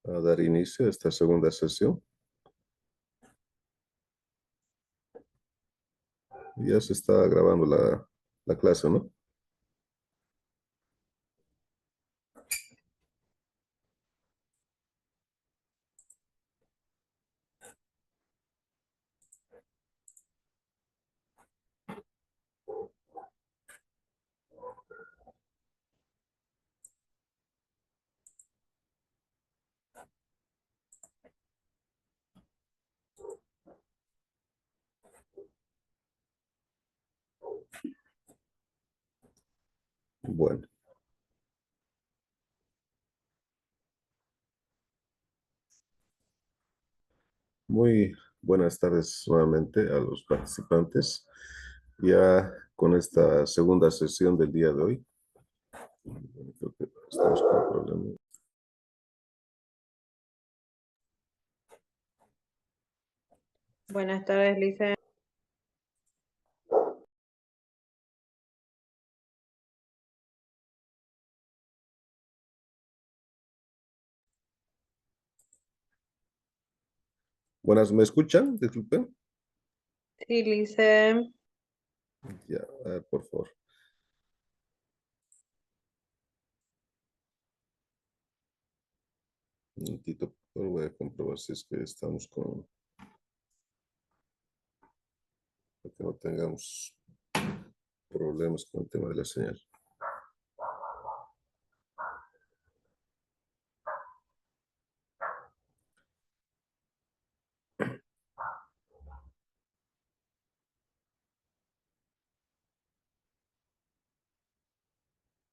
a dar inicio a esta segunda sesión. Ya se está grabando la clase, ¿no? Bueno, muy buenas tardes nuevamente a los participantes. Ya con esta segunda sesión del día de hoy. Creo que estamos con problemas. Buenas tardes, Lice. Buenas, ¿me escuchan? Disculpen. Sí, Lice. Ya, a ver, por favor. Un momentito, pero voy a comprobar si es que estamos con... para que no tengamos problemas con el tema de la señal.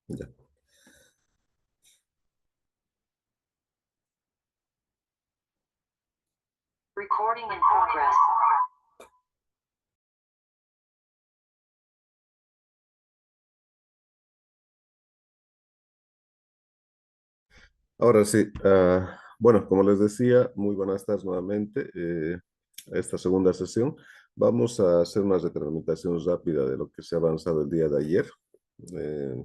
Ya. Recording in progress. Ahora sí, bueno, como les decía, muy buenas tardes nuevamente. A esta segunda sesión vamos a hacer una retroalimentación rápida de lo que se ha avanzado el día de ayer. eh,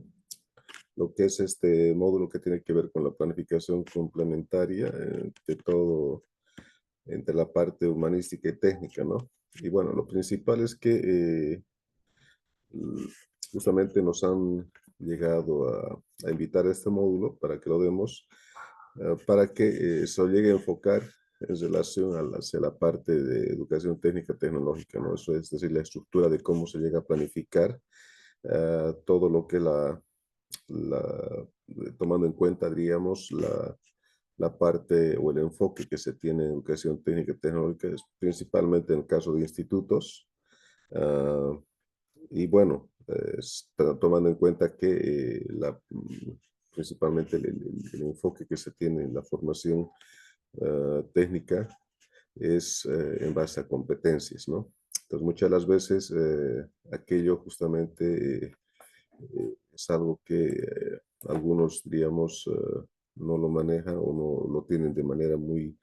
lo que es este módulo que tiene que ver con la planificación complementaria de todo entre la parte humanística y técnica, ¿no? Y bueno, lo principal es que justamente nos han llegado a invitar a este módulo para que lo demos, para que se lo llegue a enfocar en relación hacia la parte de educación técnica tecnológica, ¿no? Eso es decir, la estructura de cómo se llega a planificar todo lo que tomando en cuenta, diríamos, la parte o el enfoque que se tiene en educación técnica y tecnológica, es principalmente en el caso de institutos. ah, y bueno, tomando en cuenta que principalmente el enfoque que se tiene en la formación técnica es en base a competencias, ¿no? Entonces, muchas de las veces aquello justamente es algo que algunos, digamos, no lo manejan o no lo tienen de manera muy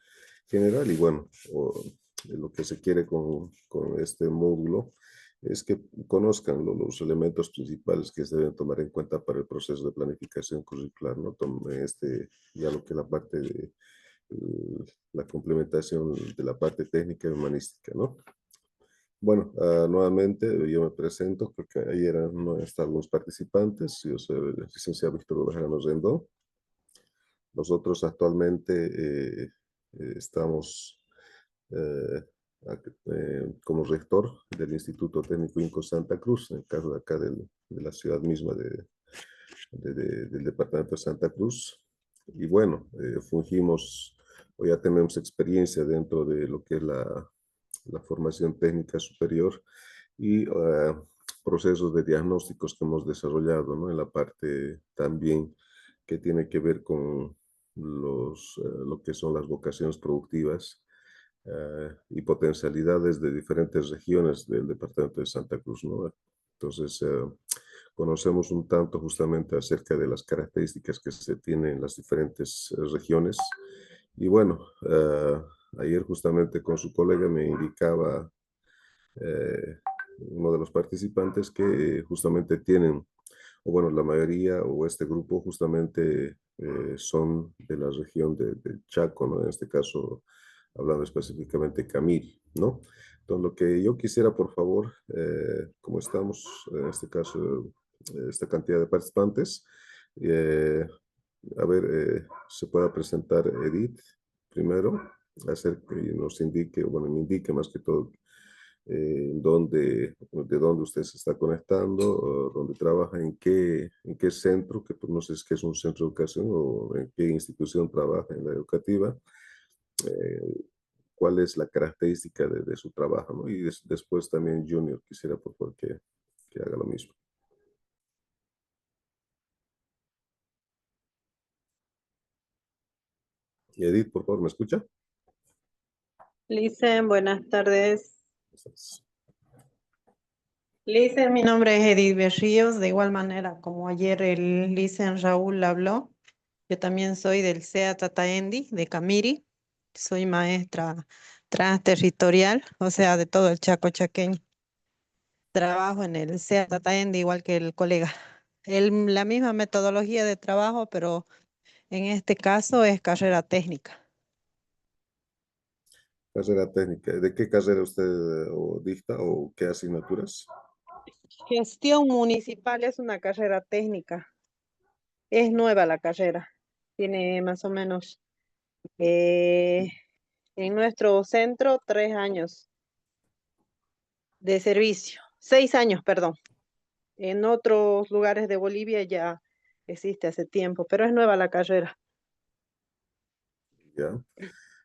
general. Y bueno, lo que se quiere con este módulo es que conozcan los elementos principales que se deben tomar en cuenta para el proceso de planificación curricular, ¿no? Ya lo que es la parte de la complementación de la parte técnica y humanística, ¿no? Bueno, nuevamente yo me presento, porque ayer no están algunos participantes. Yo soy el licenciado Víctor Bejarano Rendón. Nosotros actualmente estamos eh, como rector del Instituto Técnico INCO Santa Cruz, en el caso de acá de la ciudad misma del departamento de Santa Cruz. Y bueno, fungimos, o ya tenemos experiencia dentro de lo que es la formación técnica superior y procesos de diagnósticos que hemos desarrollado, ¿no? En la parte también que tiene que ver con lo que son las vocaciones productivas y potencialidades de diferentes regiones del departamento de Santa Cruz, ¿no? Entonces, conocemos un tanto justamente acerca de las características que se tienen en las diferentes regiones. Y bueno, ayer justamente con su colega me indicaba uno de los participantes que justamente tienen, o bueno, la mayoría o este grupo justamente son de la región de Chaco, ¿no? En este caso, hablando específicamente de Camiri, ¿no? Entonces, lo que yo quisiera, por favor, como estamos, en este caso, esta cantidad de participantes, a ver, se pueda presentar Edith primero, hacer que nos indique, bueno, me indique más que todo de dónde usted se está conectando, o dónde trabaja, en qué centro, que pues no sé si es que es un centro de educación o en qué institución trabaja en la educativa, eh, cuál es la característica de su trabajo, ¿no? Y después también Junior, quisiera por favor que haga lo mismo. Y Edith, por favor, ¿me escucha? Licen, buenas tardes. Estás. Licen, mi nombre es Edith Berríos. De igual manera, como ayer el Licen Raúl habló, yo también soy del CEA Tataendi, de Camiri. Soy maestra transterritorial, o sea, de todo el Chaco chaqueño. Trabajo en el CEA Tataendi igual que el colega. La misma metodología de trabajo, pero en este caso es carrera técnica. Carrera técnica. ¿De qué carrera usted o dicta o qué asignaturas? Gestión municipal es una carrera técnica. Es nueva la carrera. Tiene más o menos eh, en nuestro centro 3 años de servicio. 6 años, perdón. En otros lugares de Bolivia ya existe hace tiempo, pero es nueva la carrera. Ya.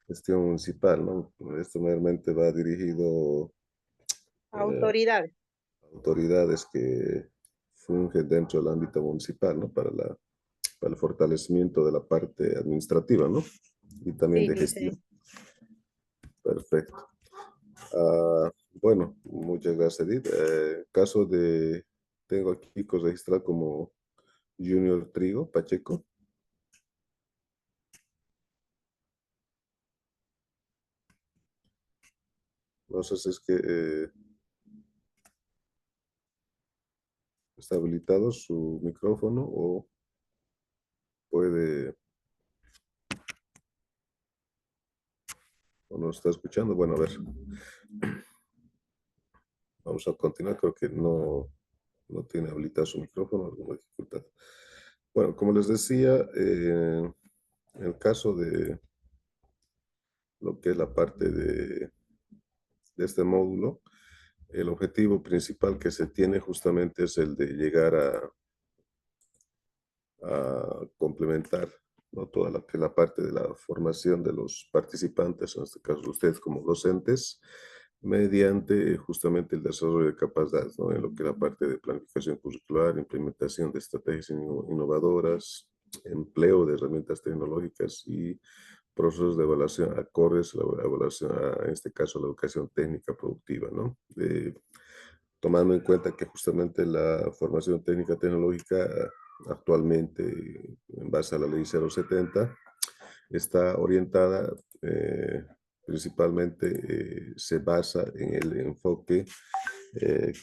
Gestión municipal, ¿no? Esto normalmente va dirigido eh, Autoridades. a autoridades que fungen dentro del ámbito municipal, ¿no? Para el fortalecimiento de la parte administrativa, ¿no? Y también Sí, de dice. gestión. Perfecto. Ah, bueno, muchas gracias, Edith. Caso de, tengo aquí registrado como Junior Trigo Pacheco. No sé si es que está habilitado su micrófono o puede, o no está escuchando. Bueno, a ver, vamos a continuar. Creo que no tiene habilitado su micrófono, alguna dificultad. Bueno, como les decía, en el caso de lo que es la parte de este módulo, el objetivo principal que se tiene justamente es el de llegar a complementar, ¿no? Toda la, que la parte de la formación de los participantes, en este caso ustedes como docentes, mediante justamente el desarrollo de capacidades, ¿no? En lo que es la parte de planificación curricular, implementación de estrategias innovadoras, empleo de herramientas tecnológicas y procesos de evaluación acordes a la evaluación, en este caso, la educación técnica productiva, ¿no? Tomando en cuenta que justamente la formación técnica tecnológica actualmente, en base a la ley 070, está orientada principalmente, se basa en el enfoque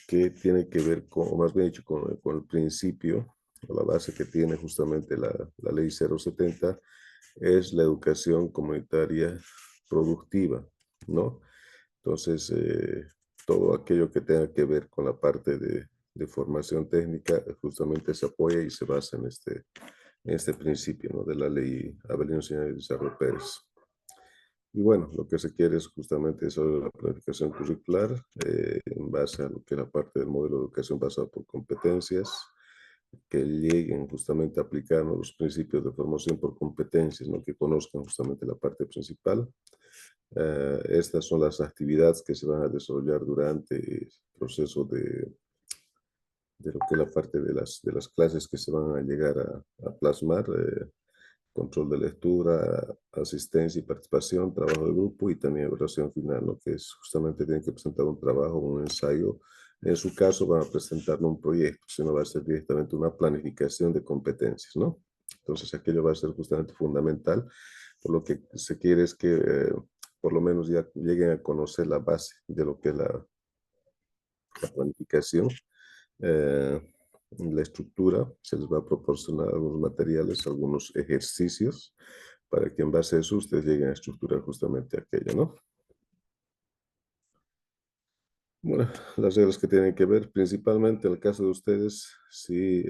que tiene que ver con, o más bien dicho, con el principio, o la base que tiene justamente la ley 070, es la educación comunitaria productiva, ¿no? Entonces, todo aquello que tenga que ver con la parte de formación técnica justamente se apoya y se basa en este principio, ¿no? De la ley Avelino Señor Elizardo Pérez. Y bueno, lo que se quiere es justamente eso de la planificación curricular en base a lo que es la parte del modelo de educación basado por competencias, que lleguen justamente a aplicar, ¿no? Los principios de formación por competencias, ¿no? Que conozcan justamente la parte principal. Estas son las actividades que se van a desarrollar durante el proceso de lo que es la parte de las clases que se van a llegar a plasmar. Control de lectura, asistencia y participación, trabajo de grupo y también evaluación final, ¿no? Que es justamente tienen que presentar un trabajo, un ensayo. En su caso van a presentar no un proyecto, sino va a ser directamente una planificación de competencias, ¿no? Entonces aquello va a ser justamente fundamental. Por lo que se quiere es que por lo menos ya lleguen a conocer la base de lo que es la planificación. Eh, la estructura, se les va a proporcionar algunos materiales, algunos ejercicios, para que en base a eso ustedes lleguen a estructurar justamente aquello, ¿no? Bueno, las reglas que tienen que ver, principalmente en el caso de ustedes, sí,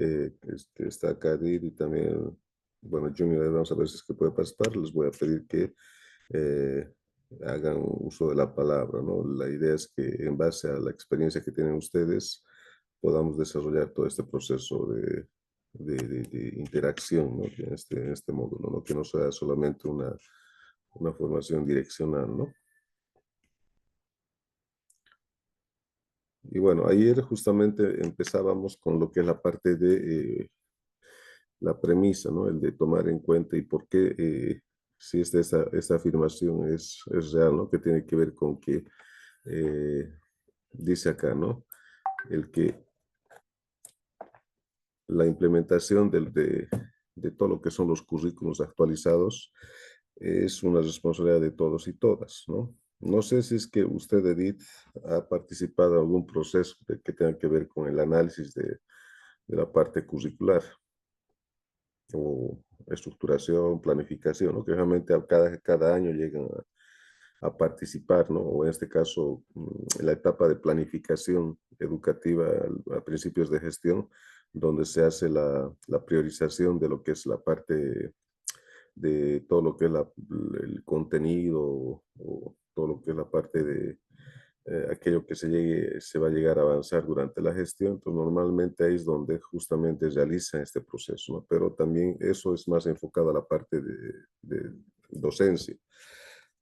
está Kadir y también, bueno, Junior, vamos a ver si es que puede participar, les voy a pedir que eh, hagan uso de la palabra, ¿no? La idea es que en base a la experiencia que tienen ustedes, podamos desarrollar todo este proceso de interacción, ¿no? En este módulo, ¿no? Que no sea solamente una formación direccional, ¿no? Y bueno, ayer justamente empezábamos con lo que es la parte de la premisa, ¿no? El de tomar en cuenta y por qué, si esta afirmación es real, ¿no? Que tiene que ver con que dice acá, ¿no? El que la implementación de todo lo que son los currículos actualizados es una responsabilidad de todos y todas, ¿no? No sé si es que usted, Edith, ha participado en algún proceso que tenga que ver con el análisis de la parte curricular o estructuración, planificación, ¿no? Que realmente cada año llegan a participar, ¿no? O en este caso, en la etapa de planificación educativa a principios de gestión, donde se hace la priorización de lo que es la parte de todo lo que es el contenido o todo lo que es la parte de aquello que se va a llegar a avanzar durante la gestión. Entonces, normalmente ahí es donde justamente realiza este proceso, ¿no? Pero también eso es más enfocado a la parte de docencia.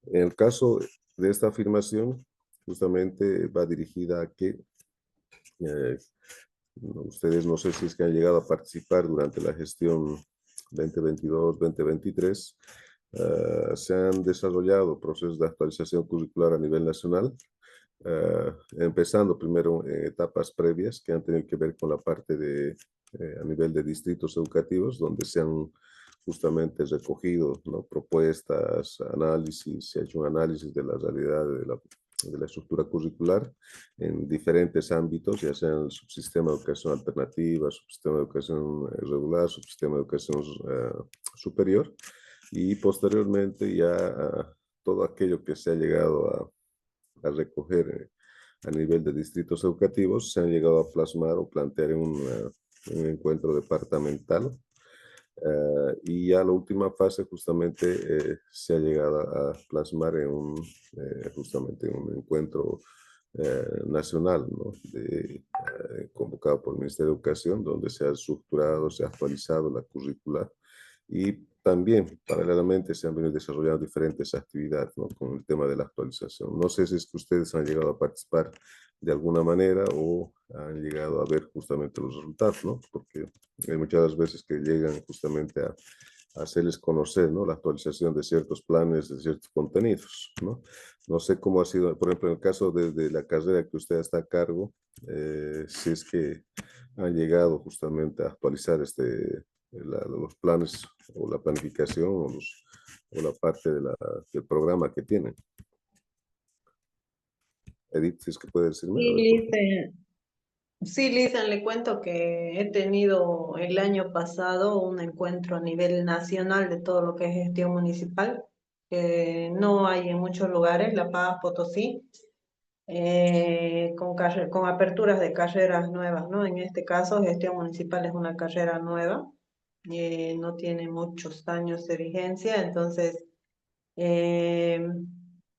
En el caso de esta afirmación, justamente va dirigida a que eh, ustedes no sé si es que han llegado a participar durante la gestión 2022-2023. Se han desarrollado procesos de actualización curricular a nivel nacional, empezando primero en etapas previas que han tenido que ver con la parte a nivel de distritos educativos, donde se han justamente recogido, ¿no? Propuestas, análisis, se ha hecho un análisis de la realidad de la estructura curricular en diferentes ámbitos, ya sea en el subsistema de educación alternativa, subsistema de educación regular, subsistema de educación superior, y posteriormente ya todo aquello que se ha llegado a recoger a nivel de distritos educativos se han llegado a plasmar o plantear en un encuentro departamental. Y ya la última fase justamente se ha llegado a plasmar justamente en un encuentro nacional, ¿no? Convocado por el Ministerio de Educación, donde se ha estructurado, se ha actualizado la currícula y también paralelamente se han venido desarrollando diferentes actividades, ¿no? Con el tema de la actualización. No sé si es que ustedes han llegado a participar de alguna manera o han llegado a ver justamente los resultados, ¿no? Porque hay muchas veces que llegan justamente a hacerles conocer, ¿no? La actualización de ciertos planes, de ciertos contenidos, ¿no? No sé cómo ha sido, por ejemplo, en el caso de la carrera que usted está a cargo, si es que han llegado justamente a actualizar los planes o la planificación o la parte del programa que tienen. Edith, si es que puede decirme. A ver, por favor. Sí, Lisa, le cuento que he tenido el año pasado un encuentro a nivel nacional de todo lo que es gestión municipal, que no hay en muchos lugares, La Paz, Potosí, con aperturas de carreras nuevas, ¿no? En este caso, gestión municipal es una carrera nueva, no tiene muchos años de vigencia, entonces eh,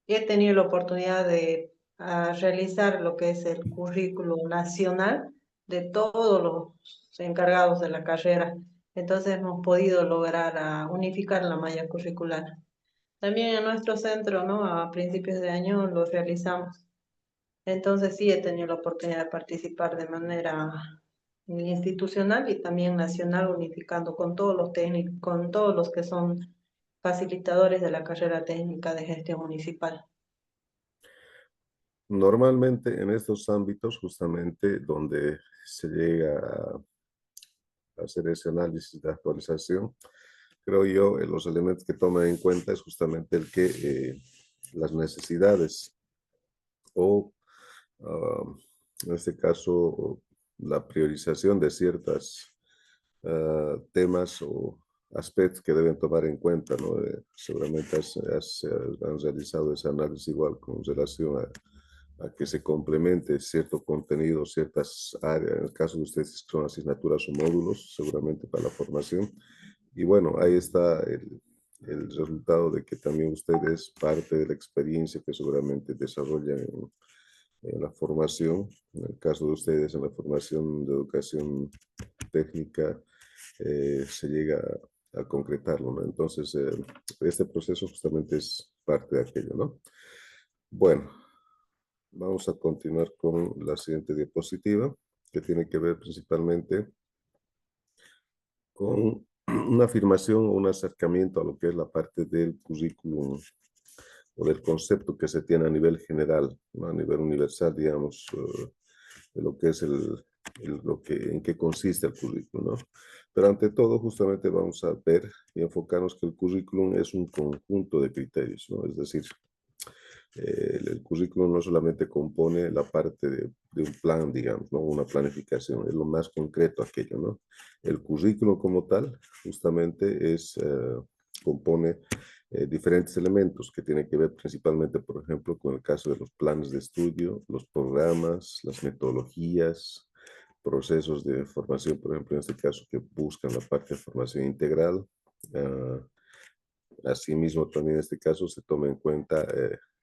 he tenido la oportunidad de realizar lo que es el currículo nacional de todos los encargados de la carrera. Entonces hemos podido lograr unificar la malla curricular. También en nuestro centro, ¿no? A principios de año lo realizamos. Entonces sí he tenido la oportunidad de participar de manera institucional y también nacional, unificando con todos los técnicos, con todos los que son facilitadores de la carrera técnica de gestión municipal. Normalmente en estos ámbitos, justamente donde se llega a hacer ese análisis de actualización, creo yo, los elementos que toman en cuenta es justamente el que las necesidades o, en este caso, la priorización de ciertos temas o aspectos que deben tomar en cuenta, ¿no? Seguramente han realizado ese análisis igual con relación a que se complemente cierto contenido, ciertas áreas, en el caso de ustedes son asignaturas o módulos, seguramente para la formación. Y bueno, ahí está el resultado de que también ustedes parte de la experiencia que seguramente desarrollan en la formación, en el caso de ustedes en la formación de educación técnica, se llega a concretarlo, ¿no? Entonces, este proceso justamente es parte de aquello, ¿no? Bueno, vamos a continuar con la siguiente diapositiva, que tiene que ver principalmente con una afirmación o un acercamiento a lo que es la parte del currículum o del concepto que se tiene a nivel general, ¿no? A nivel universal, digamos, de lo que es en qué consiste el currículum, ¿no? Pero ante todo, justamente vamos a ver y enfocarnos que el currículum es un conjunto de criterios, ¿no? Es decir, el currículum no solamente compone la parte de un plan, digamos, ¿no? Una planificación, es lo más concreto aquello, ¿no? El currículum como tal, justamente compone diferentes elementos que tienen que ver principalmente, por ejemplo, con el caso de los planes de estudio, los programas, las metodologías, procesos de formación, por ejemplo, en este caso, que buscan la parte de formación integral. Uh, Asimismo, también en este caso se toma en cuenta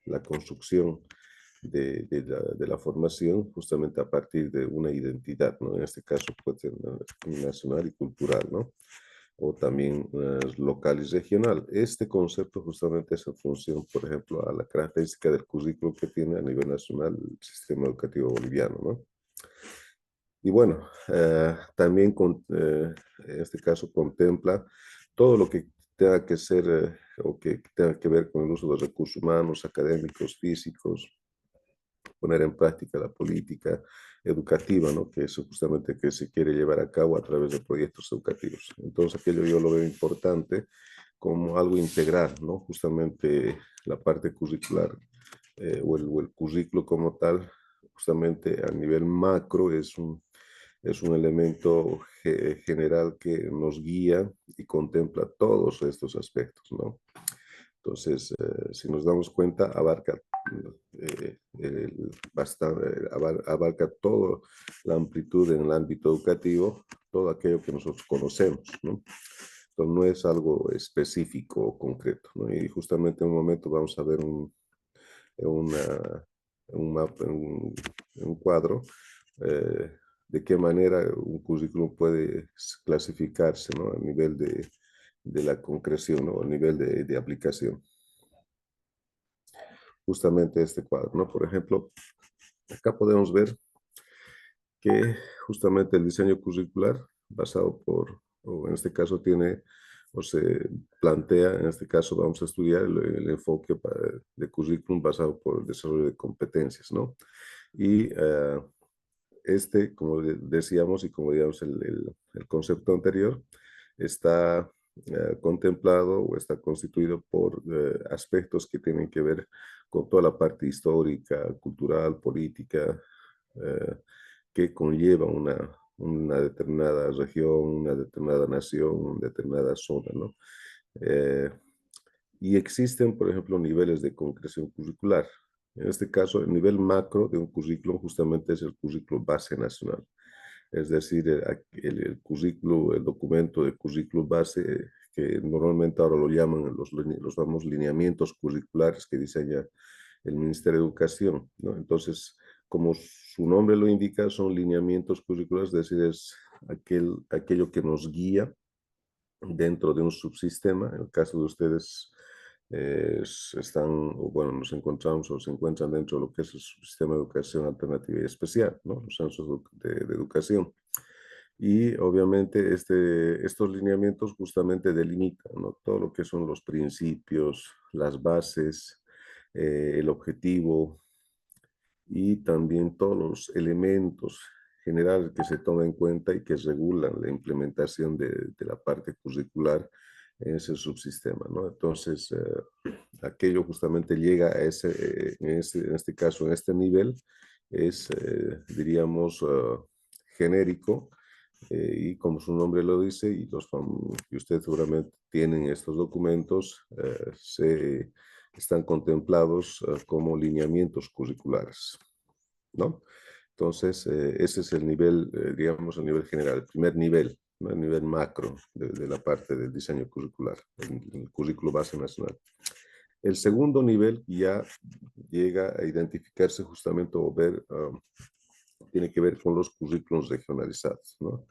la construcción de la formación justamente a partir de una identidad, ¿no? En este caso puede ser nacional y cultural, ¿no? O también local y regional. Este concepto justamente es en función, por ejemplo, a la característica del currículo que tiene a nivel nacional el sistema educativo boliviano, ¿no? Y bueno, también en este caso contempla todo lo que tenga que ser o que tenga que ver con el uso de los recursos humanos, académicos, físicos, poner en práctica la política educativa, ¿no? Que es justamente que se quiere llevar a cabo a través de proyectos educativos. Entonces, aquello yo lo veo importante como algo integral, ¿no? Justamente la parte curricular o el currículo como tal, justamente a nivel macro es un elemento general que nos guía y contempla todos estos aspectos, ¿no? Entonces, si nos damos cuenta, abarca abarca toda la amplitud en el ámbito educativo, todo aquello que nosotros conocemos, ¿no? Entonces, no es algo específico o concreto, ¿no? Y justamente en un momento vamos a ver un mapa, un cuadro, de qué manera un currículum puede clasificarse, ¿no? A nivel de la concreción, ¿no? A nivel de aplicación. Justamente este cuadro, ¿no? Por ejemplo, acá podemos ver que justamente el diseño curricular basado o en este caso tiene, o se plantea, en este caso vamos a estudiar el enfoque de currículum basado por el desarrollo de competencias, ¿no? Y como decíamos y como digamos el concepto anterior, está contemplado o está constituido por aspectos que tienen que ver con toda la parte histórica, cultural, política, que conlleva una determinada región, una determinada nación, una determinada zona, ¿no? Y existen, por ejemplo, niveles de concreción curricular. En este caso, el nivel macro de un currículum justamente es el currículum base nacional. Es decir, el currículo, el documento de currículum base, que normalmente ahora lo llaman los famosos lineamientos curriculares que diseña el Ministerio de Educación, ¿no? Entonces, como su nombre lo indica, son lineamientos curriculares, es decir, es aquello que nos guía dentro de un subsistema. En el caso de ustedes, nos encontramos o se encuentran dentro de lo que es el subsistema de educación alternativa y especial, ¿no? Los centros de educación. Y obviamente estos lineamientos justamente delimitan, ¿no? Todo lo que son los principios, las bases, el objetivo y también todos los elementos generales que se toman en cuenta y que regulan la implementación de la parte curricular en ese subsistema, ¿no? Entonces, aquello justamente llega a en este caso, en este nivel, diríamos, genérico y como su nombre lo dice, y que ustedes seguramente tienen estos documentos, están contemplados como lineamientos curriculares, ¿no? Entonces, ese es el nivel, digamos, el nivel general, el primer nivel, ¿no? El nivel macro de la parte del diseño curricular, el currículo base nacional. El segundo nivel ya llega a identificarse justamente o ver, tiene que ver con los currículos regionalizados, ¿no?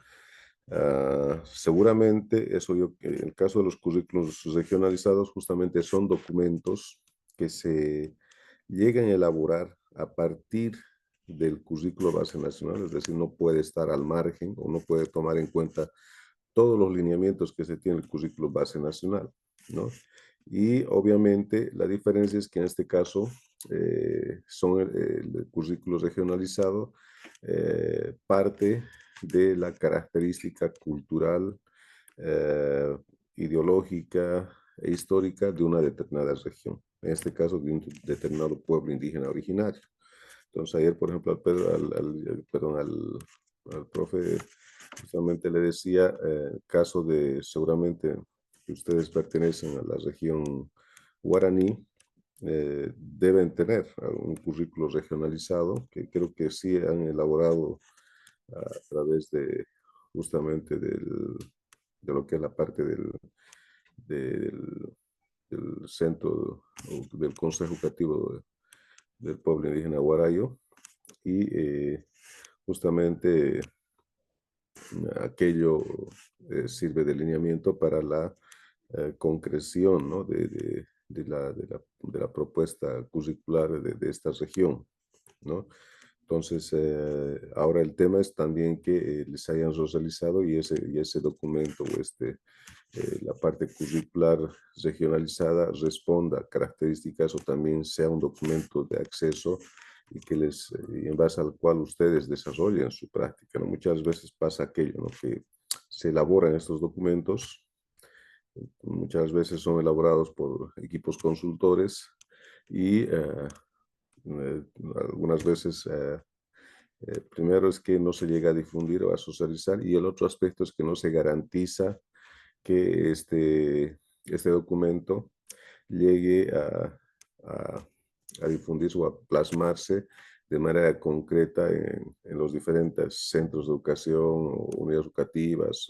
Seguramente en el caso de los currículos regionalizados, justamente son documentos que se llegan a elaborar a partir del currículo base nacional, es decir, no puede estar al margen o no puede tomar en cuenta todos los lineamientos que se tiene el currículo base nacional, ¿no? Y obviamente la diferencia es que en este caso son el currículo regionalizado parte de la característica cultural, eh, ideológica e histórica de una determinada región, en este caso de un determinado pueblo indígena originario. Entonces ayer, por ejemplo, al profe justamente le decía, caso de seguramente que ustedes pertenecen a la región guaraní, deben tener un currículo regionalizado, que creo que sí han elaborado a través de justamente de lo que es la parte del, del centro, del Consejo Educativo del pueblo indígena Guarayo, y justamente aquello sirve de lineamiento para la concreción, ¿no? de la propuesta curricular de esta región, ¿no? Entonces, ahora el tema es también que les hayan socializado y ese documento o la parte curricular regionalizada responda a características o también sea un documento de acceso y y en base al cual ustedes desarrollen su práctica, ¿no? Muchas veces pasa aquello, ¿no? Que se elaboran estos documentos, muchas veces son elaborados por equipos consultores y algunas veces primero es que no se llega a difundir o a socializar y el otro aspecto es que no se garantiza que este documento llegue a difundirse o a plasmarse de manera concreta en los diferentes centros de educación o unidades educativas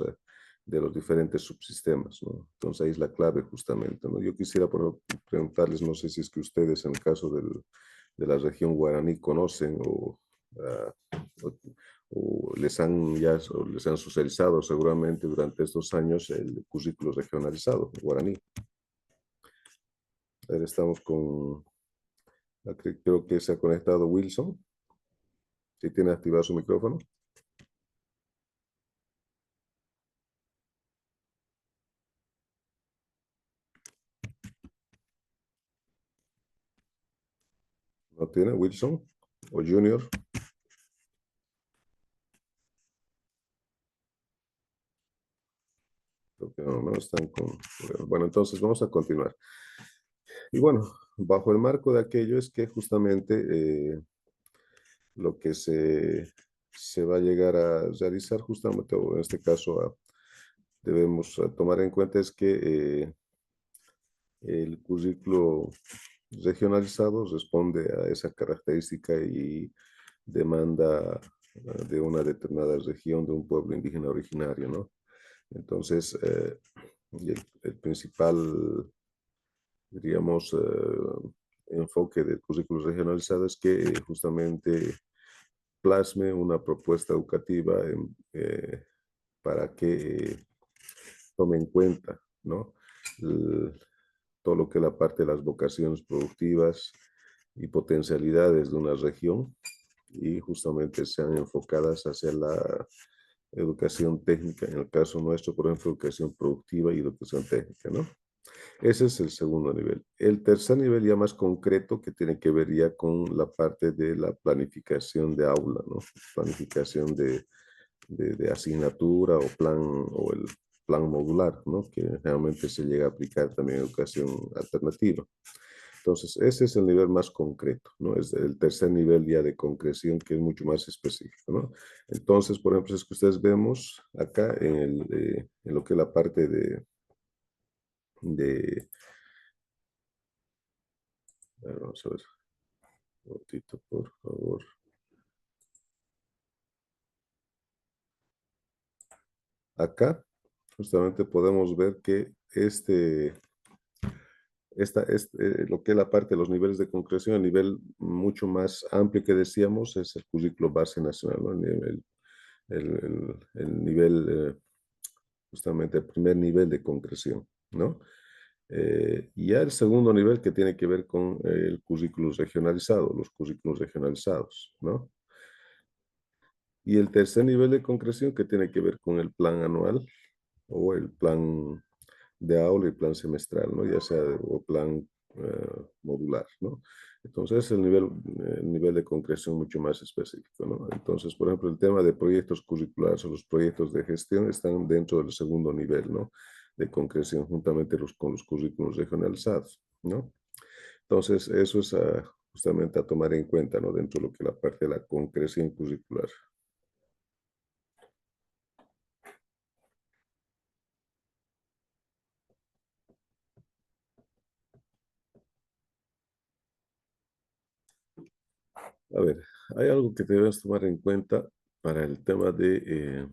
de los diferentes subsistemas, ¿no? Entonces ahí es la clave justamente, ¿no? Yo quisiera preguntarles, no sé si es que ustedes en el caso de la región guaraní conocen ah, o, o les han socializado seguramente durante estos años el currículo regionalizado guaraní. A ver, estamos con, creo que se ha conectado Wilson. ¿Sí tiene activado su micrófono? ¿No tiene Wilson o Junior? Creo que no están con... Bueno, entonces vamos a continuar. Y bueno, bajo el marco de aquello es que justamente lo que se va a llegar a realizar justamente, o en este caso debemos tomar en cuenta es que el currículo regionalizado responde a esa característica y demanda de una determinada región, de un pueblo indígena originario, ¿no? Entonces, y el principal, diríamos, enfoque del currículo regionalizado es que justamente plasme una propuesta educativa para que tome en cuenta, ¿no? Todo lo que es la parte de las vocaciones productivas y potencialidades de una región y justamente sean enfocadas hacia la educación técnica, en el caso nuestro, por ejemplo, educación productiva y educación técnica, ¿no? Ese es el segundo nivel. El tercer nivel ya más concreto que tiene que ver ya con la parte de la planificación de aula, ¿no? Planificación de asignatura o el plan modular, ¿no? Que realmente se llega a aplicar también en educación alternativa. Entonces, ese es el nivel más concreto, ¿no? Es el tercer nivel ya de concreción que es mucho más específico, ¿no? Entonces, por ejemplo, es que ustedes vemos acá en lo que es la parte a ver, vamos a ver, un momentito, por favor. Acá, justamente podemos ver que lo que es la parte de los niveles de concreción, el nivel mucho más amplio que decíamos, es el currículo base nacional, ¿no? El nivel, justamente el primer nivel de concreción, ¿no? Y ya el segundo nivel que tiene que ver con el currículo regionalizado, los currículos regionalizados, ¿no? Y el tercer nivel de concreción que tiene que ver con el plan anual o el plan de aula y plan semestral, ¿no? Ya sea o plan modular, ¿no? Entonces el nivel de concreción mucho más específico, ¿no? Entonces, por ejemplo, el tema de proyectos curriculares o los proyectos de gestión están dentro del segundo nivel, ¿no? De concreción, juntamente con los currículos regionalizados, ¿no? Entonces, eso es justamente a tomar en cuenta, ¿no? Dentro de lo que es la parte de la concreción curricular. A ver, hay algo que debes tomar en cuenta para el tema de...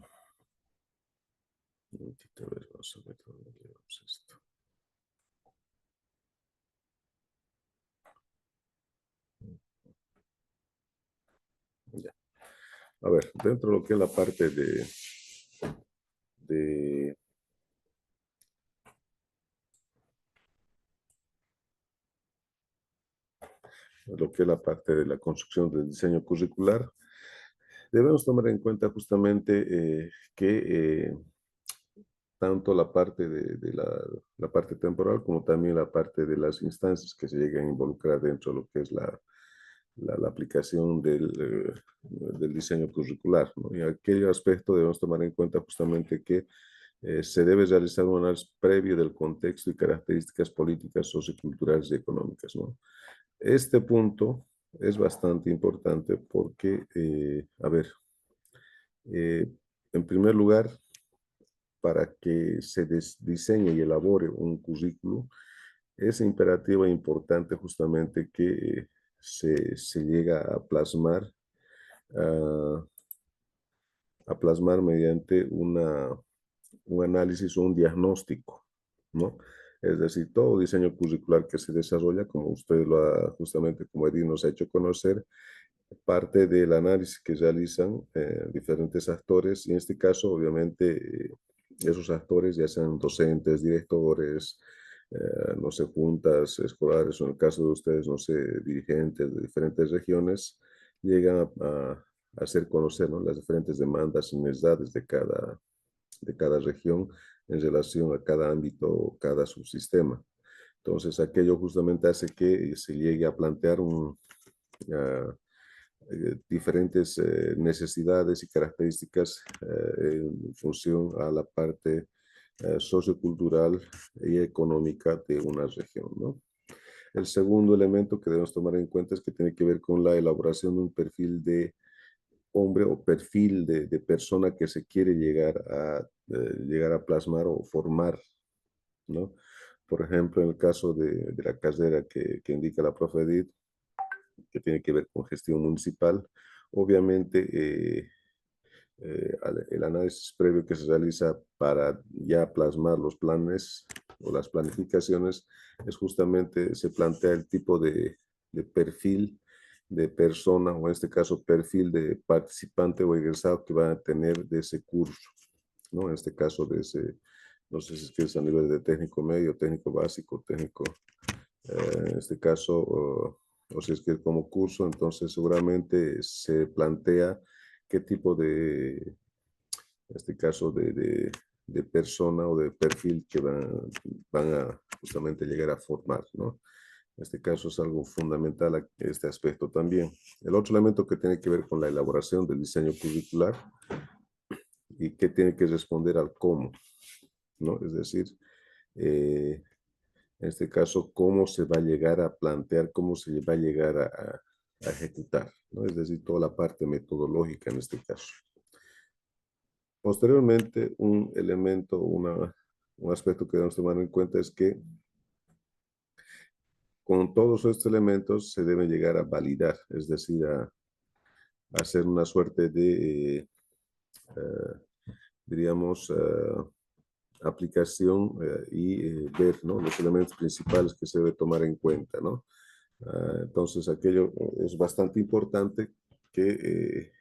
un momentito, a ver, vamos a ver dónde llevamos esto. Ya. A ver, dentro de lo que es la parte de lo que es la parte de la construcción del diseño curricular, debemos tomar en cuenta justamente que tanto la parte de la parte temporal como también la parte de las instancias que se llegan a involucrar dentro de lo que es la aplicación del diseño curricular, ¿no? Y aquel aspecto debemos tomar en cuenta justamente que se debe realizar un análisis previo del contexto y características políticas, socioculturales y económicas, ¿no? Este punto es bastante importante porque, a ver, eh, en primer lugar, para que se diseñe y elabore un currículo, es imperativo e importante justamente que se llega ah, a plasmar mediante un análisis o un diagnóstico, ¿no? Es decir, todo diseño curricular que se desarrolla, como usted lo ha, justamente como Edith nos ha hecho conocer, parte del análisis que realizan diferentes actores, y en este caso, obviamente, esos actores, ya sean docentes, directores, no sé, juntas escolares, o en el caso de ustedes, no sé, dirigentes de diferentes regiones, llegan a hacer conocer, ¿no? Las diferentes demandas y necesidades de cada región en relación a cada ámbito o cada subsistema. Entonces, aquello justamente hace que se llegue a plantear diferentes necesidades y características en función a la parte sociocultural y económica de una región, ¿no? El segundo elemento que debemos tomar en cuenta es que tiene que ver con la elaboración de un perfil de hombre o perfil de persona que se quiere llegar a plasmar o formar, ¿no? Por ejemplo, en el caso de la carrera que indica la profe Edith, que tiene que ver con gestión municipal, obviamente el análisis previo que se realiza para ya plasmar los planes o las planificaciones es justamente, se plantea el tipo de perfil de persona, o en este caso perfil de participante o egresado que van a tener de ese curso, ¿no? En este caso de ese, no sé si es a nivel de técnico medio, técnico básico, técnico, en este caso, o si es que como curso, entonces seguramente se plantea qué tipo en este caso, de persona o de perfil que van a justamente llegar a formar, ¿no? En este caso es algo fundamental este aspecto también. El otro elemento que tiene que ver con la elaboración del diseño curricular y que tiene que responder al cómo, ¿no? Es decir, eh, En este caso, cómo se va a llegar a plantear, cómo se va a llegar a ejecutar, ¿no? Es decir, toda la parte metodológica en este caso. Posteriormente, un elemento, un aspecto que debemos tomar en cuenta es que con todos estos elementos se debe llegar a validar, es decir, a hacer una suerte de, diríamos, aplicación y ver, ¿no?, los elementos principales que se debe tomar en cuenta, ¿no? Entonces, aquello es bastante importante que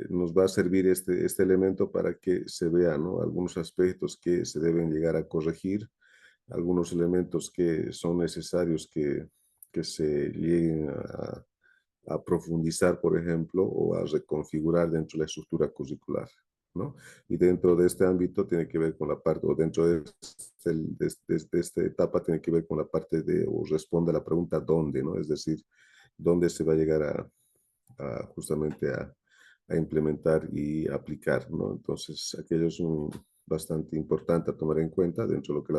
nos va a servir este elemento para que se vean, ¿no?, algunos aspectos que se deben llegar a corregir, algunos elementos que son necesarios que se lleguen a profundizar, por ejemplo, o a reconfigurar dentro de la estructura curricular, ¿no? Y dentro de este ámbito tiene que ver con la parte, o dentro de esta etapa tiene que ver con la parte de, o responde a la pregunta ¿dónde?, ¿no? Es decir, ¿dónde se va a llegar justamente a implementar y aplicar, ¿no? Entonces, aquello es bastante importante a tomar en cuenta dentro de lo que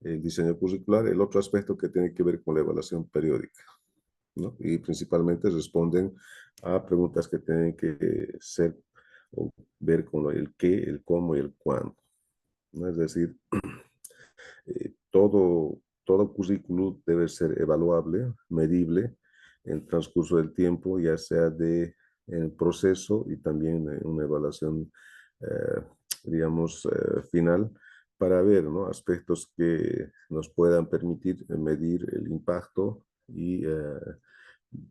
el diseño curricular. El otro aspecto que tiene que ver con la evaluación periódica, ¿no? Y principalmente responden a preguntas que tienen que ser o ver con el qué, el cómo y el cuándo, ¿no? Es decir, todo currículum debe ser evaluable, medible en el transcurso del tiempo, ya sea en el proceso y también en una evaluación, eh, digamos, final, para ver, ¿no?, aspectos que nos puedan permitir medir el impacto y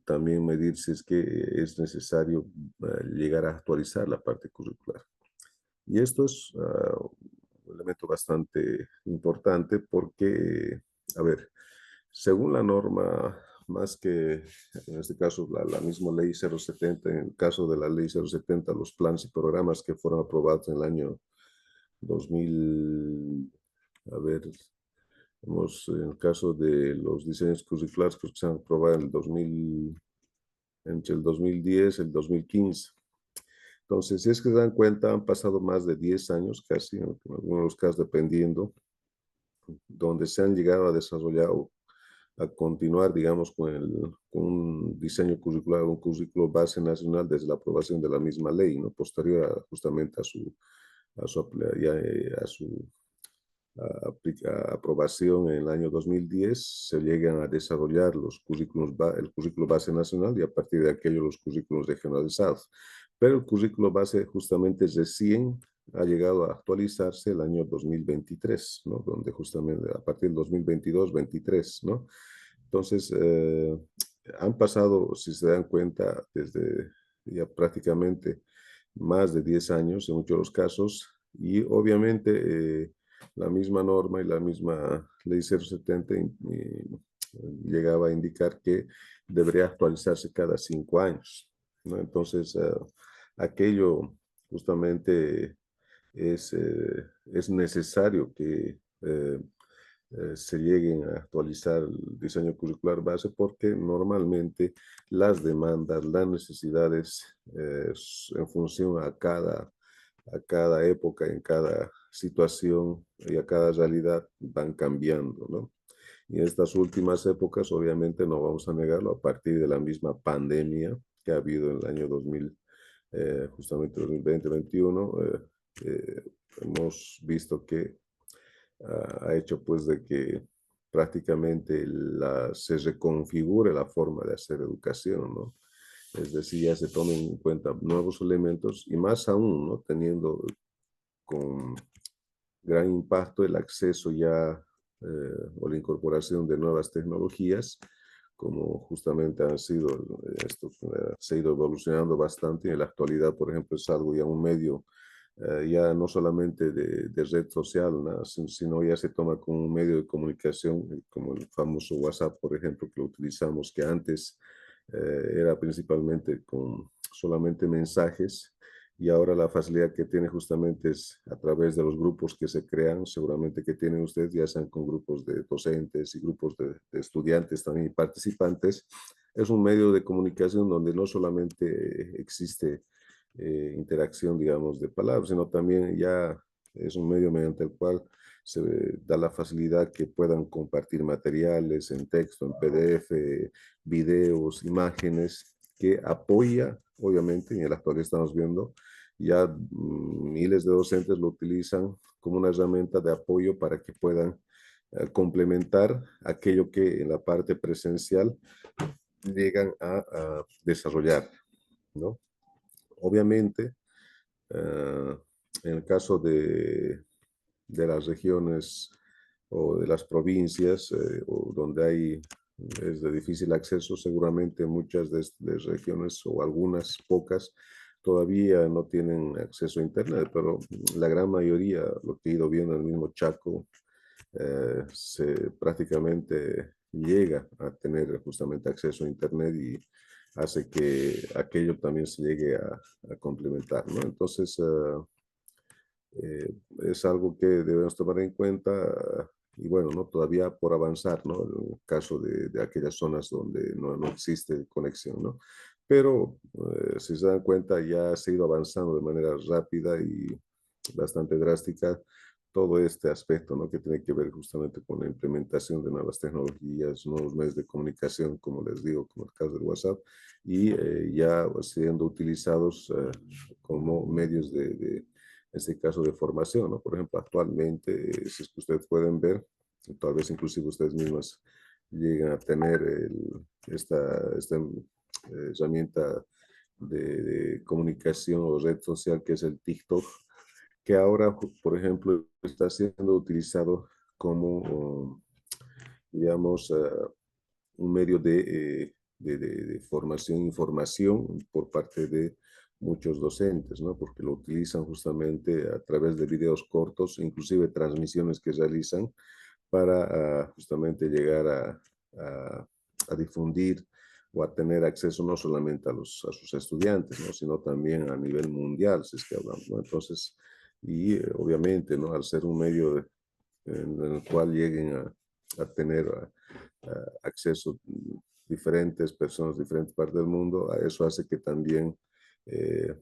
también medir si es que es necesario llegar a actualizar la parte curricular. Y esto es un elemento bastante importante porque, a ver, según la norma, más que en este caso la misma ley 070, en el caso de la ley 070, los planes y programas que fueron aprobados en el año 2000, a ver, en el caso de los diseños curriculares que se han aprobado en el 2000, entre el 2010 y el 2015. Entonces, si es que se dan cuenta, han pasado más de 10 años casi, en algunos de los casos dependiendo, donde se han llegado a desarrollar o a continuar, digamos, con un diseño curricular, un currículo base nacional desde la aprobación de la misma ley, ¿no?, posterior justamente a su aprobación en el año 2010, se llegan a desarrollar el currículo base nacional y a partir de aquello los currículos regionalizados. Pero el currículo base justamente recién ha llegado a actualizarse el año 2023, ¿no?, donde justamente a partir del 2022-23, ¿no? Entonces, han pasado, si se dan cuenta, desde ya prácticamente más de 10 años en muchos de los casos, y obviamente la misma norma y la misma ley 070 llegaba a indicar que debería actualizarse cada 5 años, ¿no? Entonces, aquello justamente es necesario que se lleguen a actualizar el diseño curricular base porque normalmente las demandas, las necesidades en función a cada época, en cada situación y a cada realidad van cambiando, ¿no? Y en estas últimas épocas, obviamente, no vamos a negarlo, a partir de la misma pandemia que ha habido en el año 2000, justamente 2020-2021, hemos visto que ha hecho pues de que prácticamente se reconfigure la forma de hacer educación, ¿no? Es decir, ya se tomen en cuenta nuevos elementos y más aún, ¿no?, teniendo con gran impacto el acceso ya o la incorporación de nuevas tecnologías, como justamente se ha ido evolucionando bastante. En la actualidad, por ejemplo, es algo ya un medio ya no solamente de red social, ¿no?, sino ya se toma como un medio de comunicación, como el famoso WhatsApp, por ejemplo, que lo utilizamos, que antes era principalmente con solamente mensajes, y ahora la facilidad que tiene justamente es a través de los grupos que se crean, seguramente que tienen ustedes, ya sean con grupos de docentes y grupos de estudiantes también y participantes. Es un medio de comunicación donde no solamente existe interacción, digamos, de palabras, sino también ya es un medio mediante el cual se da la facilidad que puedan compartir materiales en texto, en PDF, videos, imágenes, que apoya, obviamente, en el actual estamos viendo, ya miles de docentes lo utilizan como una herramienta de apoyo para que puedan complementar aquello que en la parte presencial llegan a desarrollar, ¿no? Obviamente, en el caso de las regiones o de las provincias o donde hay es de difícil acceso, seguramente muchas de regiones o algunas pocas todavía no tienen acceso a internet, pero la gran mayoría, lo que he ido viendo en el mismo Chaco, se prácticamente llega a tener justamente acceso a internet y hace que aquello también se llegue a complementar, ¿no? Entonces, es algo que debemos tomar en cuenta y bueno, ¿no? Todavía por avanzar, ¿no? En el caso de aquellas zonas donde no existe conexión, ¿no? Pero si se dan cuenta, ya se ha ido avanzando de manera rápida y bastante drástica todo este aspecto, ¿no? Que tiene que ver justamente con la implementación de nuevas tecnologías, nuevos medios de comunicación, como les digo, como el caso del WhatsApp, y ya siendo utilizados como medios en este caso de formación, ¿no? Por ejemplo, actualmente, si es que ustedes pueden ver, tal vez inclusive ustedes mismas lleguen a tener esta herramienta de comunicación o red social que es el TikTok, que ahora, por ejemplo, está siendo utilizado como, digamos, un medio de formación e información por parte de muchos docentes, ¿no? Porque lo utilizan justamente a través de videos cortos, inclusive transmisiones que realizan para justamente llegar a difundir o a tener acceso no solamente a sus estudiantes, ¿no? Sino también a nivel mundial, si es que hablamos, ¿no? Entonces, y obviamente, ¿no? Al ser un medio en el cual lleguen a tener acceso diferentes personas de diferentes partes del mundo, a eso hace que también eh,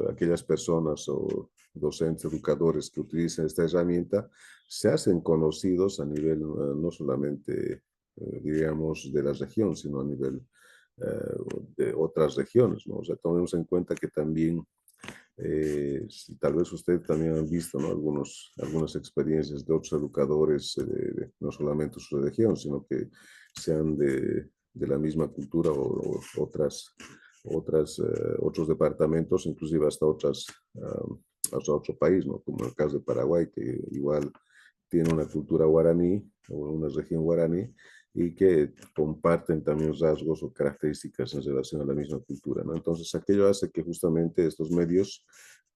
aquellas personas o docentes, educadores que utilizan esta herramienta se hacen conocidos a nivel no solamente, diríamos, de la región, sino a nivel de otras regiones, ¿no? O sea, tomemos en cuenta que también si tal vez usted también han visto, ¿no? Algunas experiencias de otros educadores, no solamente su región, sino que sean de la misma cultura o otros departamentos, inclusive hasta otro país, ¿no? Como el caso de Paraguay, que igual tiene una cultura guaraní o una región guaraní y que comparten también rasgos o características en relación a la misma cultura, ¿no? Entonces, aquello hace que justamente estos medios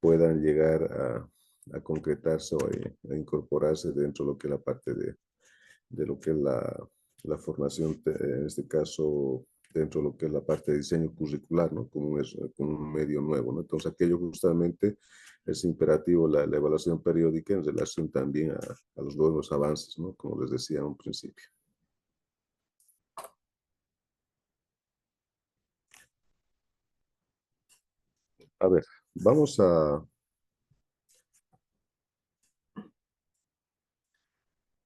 puedan llegar a concretarse o a incorporarse dentro de lo que es la parte de lo que es la formación, en este caso, dentro de lo que es la parte de diseño curricular, ¿no? Como un medio nuevo, ¿no? Entonces, aquello justamente es imperativo la evaluación periódica en relación también a los nuevos avances, ¿no? Como les decía en un principio. A ver, vamos a...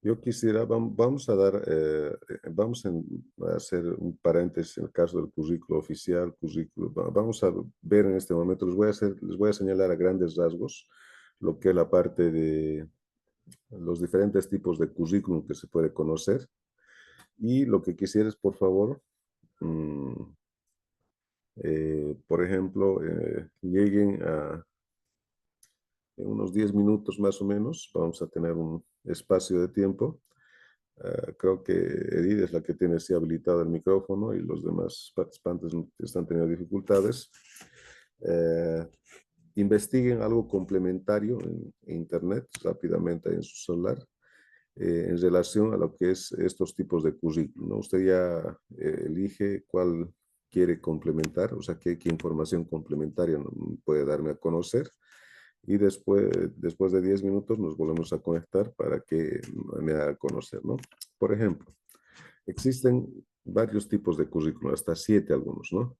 Yo quisiera, vamos a dar, a hacer un paréntesis en el caso del currículo oficial, vamos a ver en este momento, les voy a señalar a grandes rasgos lo que es la parte de los diferentes tipos de currículum que se puede conocer y lo que quisiera es, por favor, por ejemplo, lleguen en unos 10 minutos más o menos, vamos a tener un espacio de tiempo. Creo que Edith es la que tiene así habilitado el micrófono y los demás participantes están teniendo dificultades. Investiguen algo complementario en internet rápidamente en su celular en relación a lo que es estos tipos de currículum, ¿no? Usted ya elige cuál quiere complementar, o sea, qué información complementaria puede darme a conocer y después de 10 minutos nos volvemos a conectar para que me haga conocer, ¿no? Por ejemplo, existen varios tipos de currículum, hasta 7 algunos, ¿no?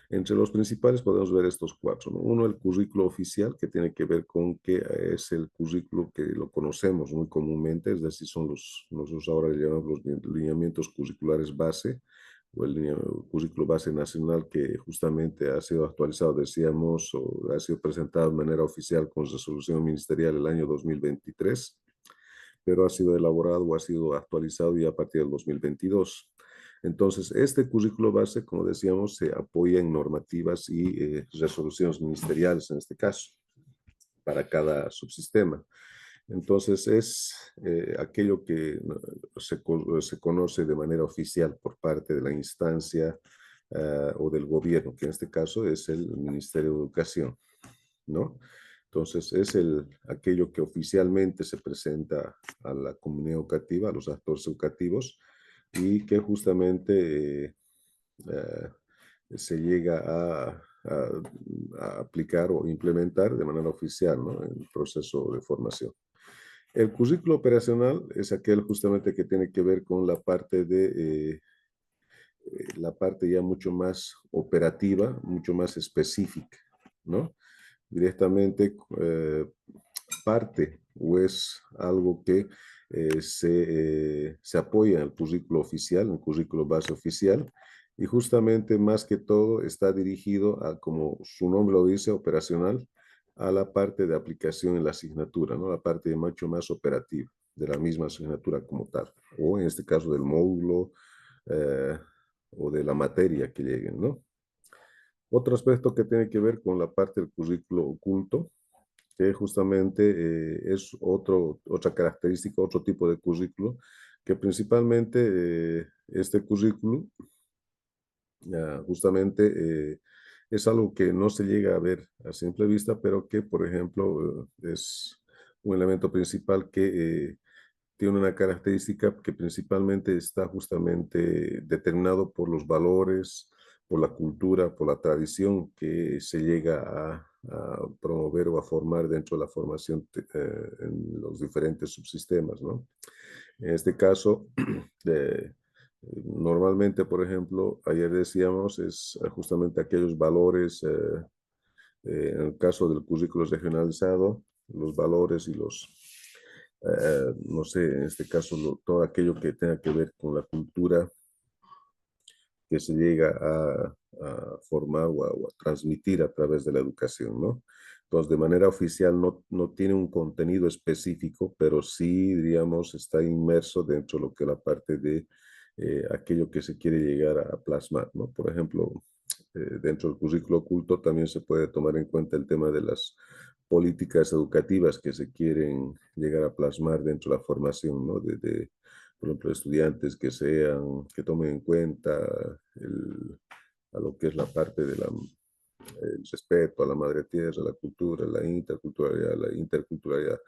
Entre los principales podemos ver estos cuatro, ¿no? Uno, el currículo oficial, que tiene que ver con que es el currículo que lo conocemos muy comúnmente, es decir, son nosotros ahora le llamamos los lineamientos curriculares base, o el currículo base nacional, que justamente ha sido actualizado, decíamos, o ha sido presentado de manera oficial con resolución ministerial el año 2023, pero ha sido elaborado o ha sido actualizado ya a partir del 2022. Entonces, este currículo base, como decíamos, se apoya en normativas y resoluciones ministeriales en este caso, para cada subsistema. Entonces, es aquello que se conoce de manera oficial por parte de la instancia o del gobierno, que en este caso es el Ministerio de Educación, ¿no? Entonces, es aquello que oficialmente se presenta a la comunidad educativa, a los actores educativos, y que justamente se llega a aplicar o implementar de manera oficial, ¿no? En el proceso de formación. El currículo operacional es aquel justamente que tiene que ver con la parte ya mucho más operativa, mucho más específica, ¿no? Directamente parte o es algo que se apoya en el currículo oficial, en el currículo base oficial, y justamente más que todo está dirigido a, como su nombre lo dice, operacional, a la parte de aplicación en la asignatura, ¿no? La parte mucho más operativa de la misma asignatura como tal, o en este caso del módulo eh, o de la materia que lleguen, ¿no? Otro aspecto que tiene que ver con la parte del currículo oculto, que justamente es otra característica, otro tipo de currículo, que principalmente este currículo justamente es algo que no se llega a ver a simple vista, pero que, por ejemplo, es un elemento principal que tiene una característica que principalmente está justamente determinado por los valores, por la cultura, por la tradición que se llega a promover o a formar dentro de la formación en los diferentes subsistemas, ¿no? En este caso, normalmente, por ejemplo, ayer decíamos, es justamente aquellos valores, en el caso del currículo regionalizado, los valores y no sé, en este caso, todo aquello que tenga que ver con la cultura que se llega a formar o a transmitir a través de la educación, ¿no? Entonces, de manera oficial no tiene un contenido específico, pero sí, diríamos, está inmerso dentro de lo que es la parte de aquello que se quiere llegar a plasmar, ¿no? Por ejemplo, dentro del currículo oculto también se puede tomar en cuenta el tema de las políticas educativas que se quieren llegar a plasmar dentro de la formación, ¿no? Por ejemplo, estudiantes que tomen en cuenta a lo que es la parte del respeto a la madre tierra, a la cultura, la interculturalidad,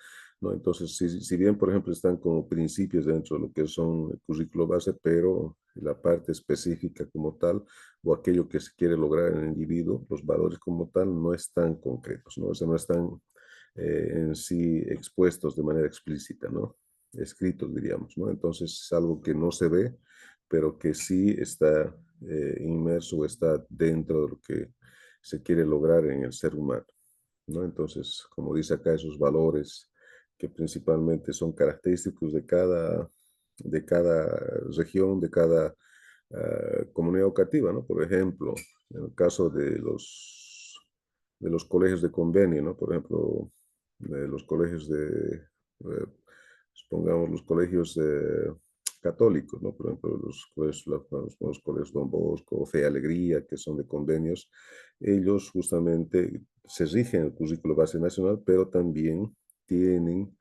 ¿no? Entonces, si bien, por ejemplo, están como principios dentro de lo que son el currículo base, pero la parte específica como tal, o aquello que se quiere lograr en el individuo, los valores como tal, no están concretos, ¿no? O sea, no están en sí expuestos de manera explícita, ¿no? Escritos, diríamos, ¿no? Entonces, es algo que no se ve, pero que sí está inmerso o está dentro de lo que se quiere lograr en el ser humano, ¿no? Entonces, como dice acá, esos valores que principalmente son característicos de cada región, de cada comunidad educativa, ¿no? Por ejemplo, en el caso de los colegios de convenio, ¿no? Por ejemplo, de los colegios supongamos los colegios católicos, ¿no? Por ejemplo, los colegios Don Bosco, Fe y Alegría, que son de convenios, ellos justamente se rigen el currículo base nacional, pero también tienen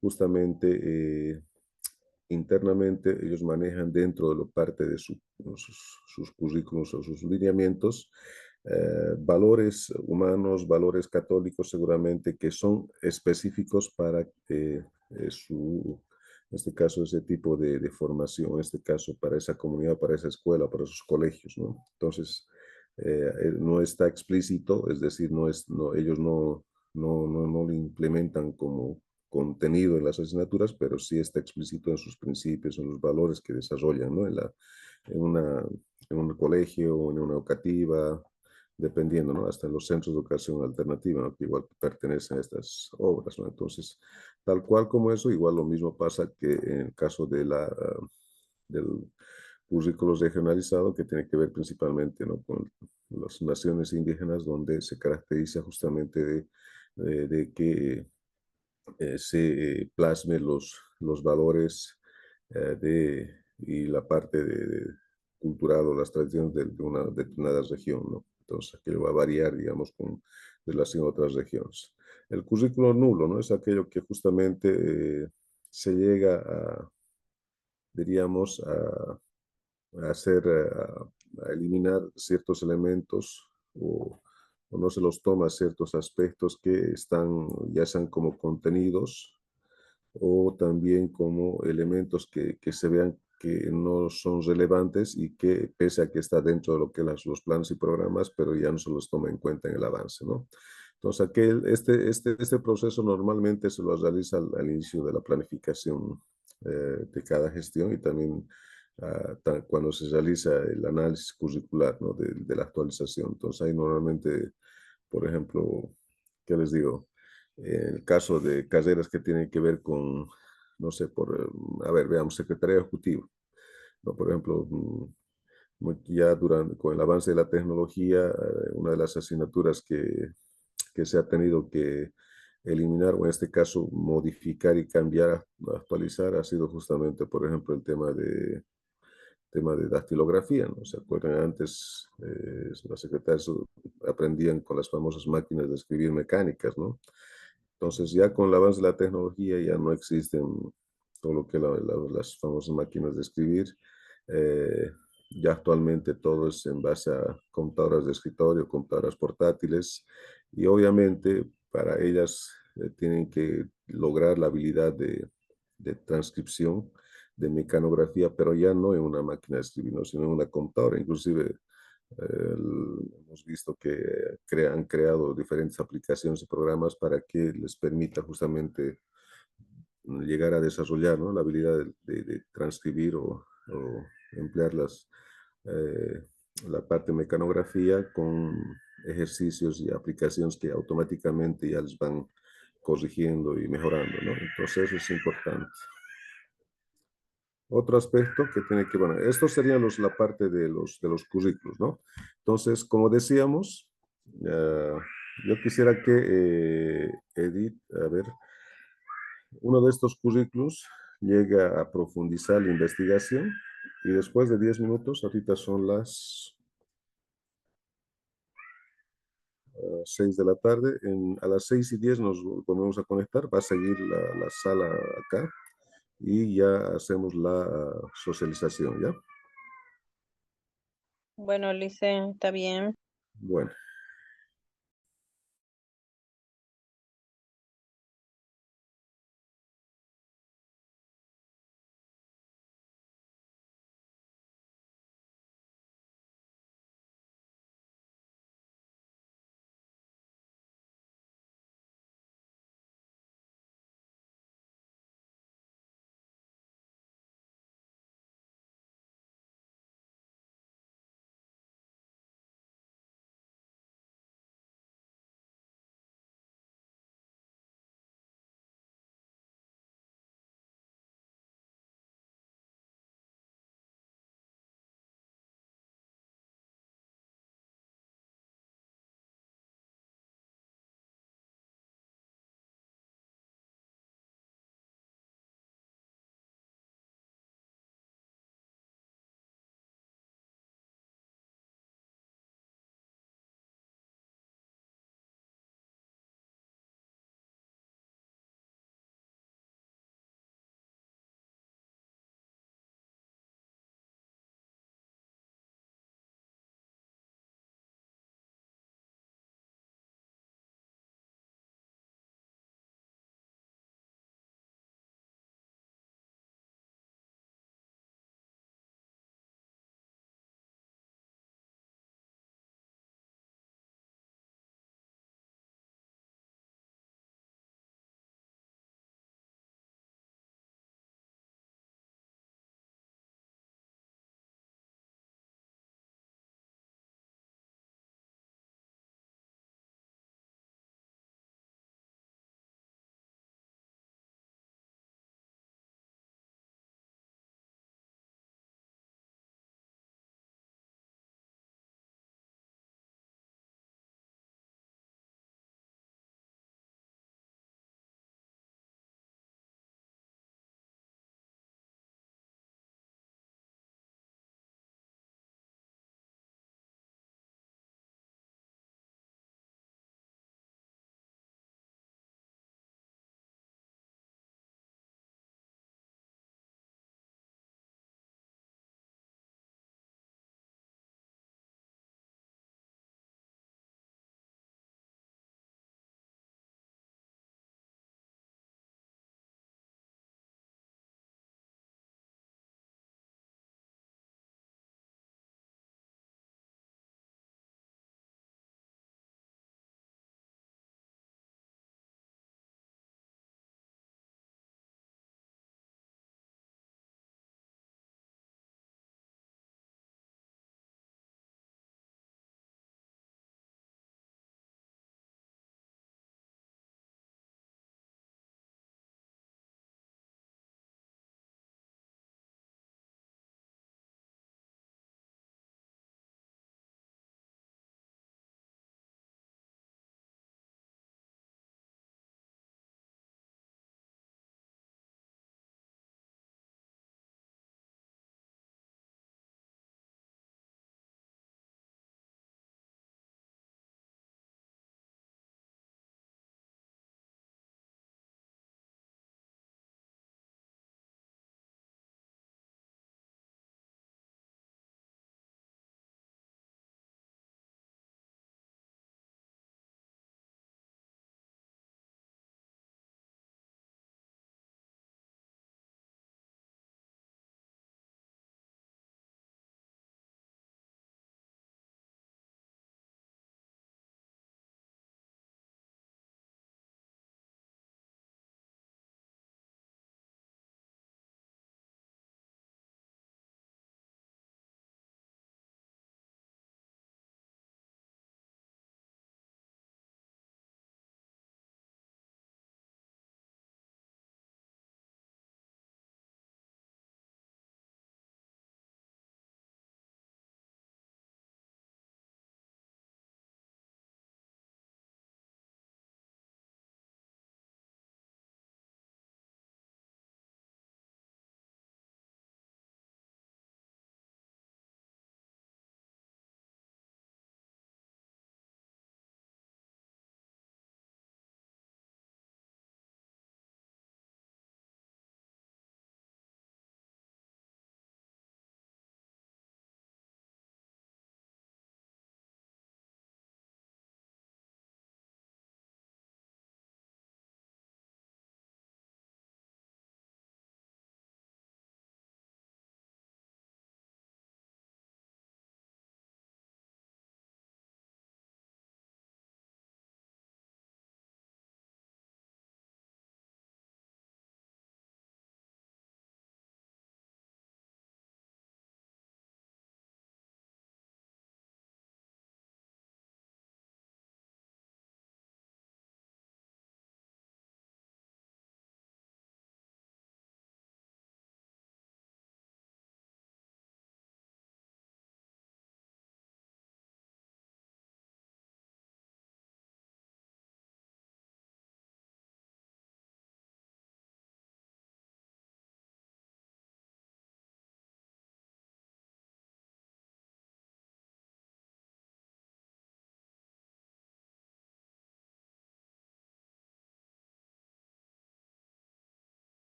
justamente internamente, ellos manejan dentro de lo parte de sus currículos o sus lineamientos, valores humanos, valores católicos seguramente que son específicos para en este caso, ese tipo de formación, en este caso, para esa comunidad, para esa escuela, para esos colegios, ¿no? Entonces, no está explícito, es decir, ellos no lo implementan como contenido en las asignaturas, pero sí está explícito en sus principios, en los valores que desarrollan, ¿no? En un colegio, en una educativa, dependiendo, ¿no? Hasta en los centros de educación alternativa, ¿no? Que igual pertenecen a estas obras, ¿no? Entonces, tal cual como eso, igual lo mismo pasa que en el caso de del currículo regionalizado, que tiene que ver principalmente, ¿no? Con las naciones indígenas, donde se caracteriza justamente de que se plasme los valores y la parte cultural o las tradiciones de una determinada región, ¿no? Entonces, que va a variar, digamos, con relación a otras regiones. El currículo nulo, ¿no? Es aquello que justamente se llega diríamos, a hacer, a eliminar ciertos elementos o no se los toma ciertos aspectos que están, ya sean como contenidos o también como elementos que se vean que no son relevantes y que pese a que está dentro de lo que los planes y programas, pero ya no se los toma en cuenta en el avance, ¿no? Entonces, este proceso normalmente se lo realiza al inicio de la planificación de cada gestión y también cuando se realiza el análisis curricular, ¿no? De la actualización. Entonces, ahí normalmente, por ejemplo, ¿qué les digo? En el caso de carreras que tienen que ver con, no sé, a ver, veamos, secretaría ejecutiva, ¿no? Por ejemplo, ya con el avance de la tecnología, una de las asignaturas que se ha tenido que eliminar, o en este caso modificar y cambiar, actualizar, ha sido justamente, por ejemplo, el tema de dactilografía, ¿no? ¿Se acuerdan? Antes las secretarias aprendían con las famosas máquinas de escribir mecánicas, ¿no? Entonces ya con el avance de la tecnología ya no existen todo lo que las famosas máquinas de escribir. Eh, ya actualmente todo es en base a computadoras de escritorio, computadoras portátiles y obviamente para ellas tienen que lograr la habilidad de transcripción, de mecanografía, pero ya no en una máquina de escribir, ¿no? Sino en una computadora. Inclusive hemos visto que han creado diferentes aplicaciones y programas para que les permita justamente llegar a desarrollar, ¿no? La habilidad de transcribir o emplear eh, la parte de mecanografía con ejercicios y aplicaciones que automáticamente ya les van corrigiendo y mejorando, ¿no? Entonces eso es importante. Otro aspecto que tiene que, bueno, esto sería la parte de los currículos, ¿no? Entonces, como decíamos, yo quisiera que Edith, a ver, uno de estos currículos llega a profundizar la investigación y después de 10 minutos, ahorita son las 6 de la tarde, a las 6:10 nos volvemos a conectar, va a seguir la sala acá y ya hacemos la socialización, ¿ya? Bueno, Licen, está bien. Bueno.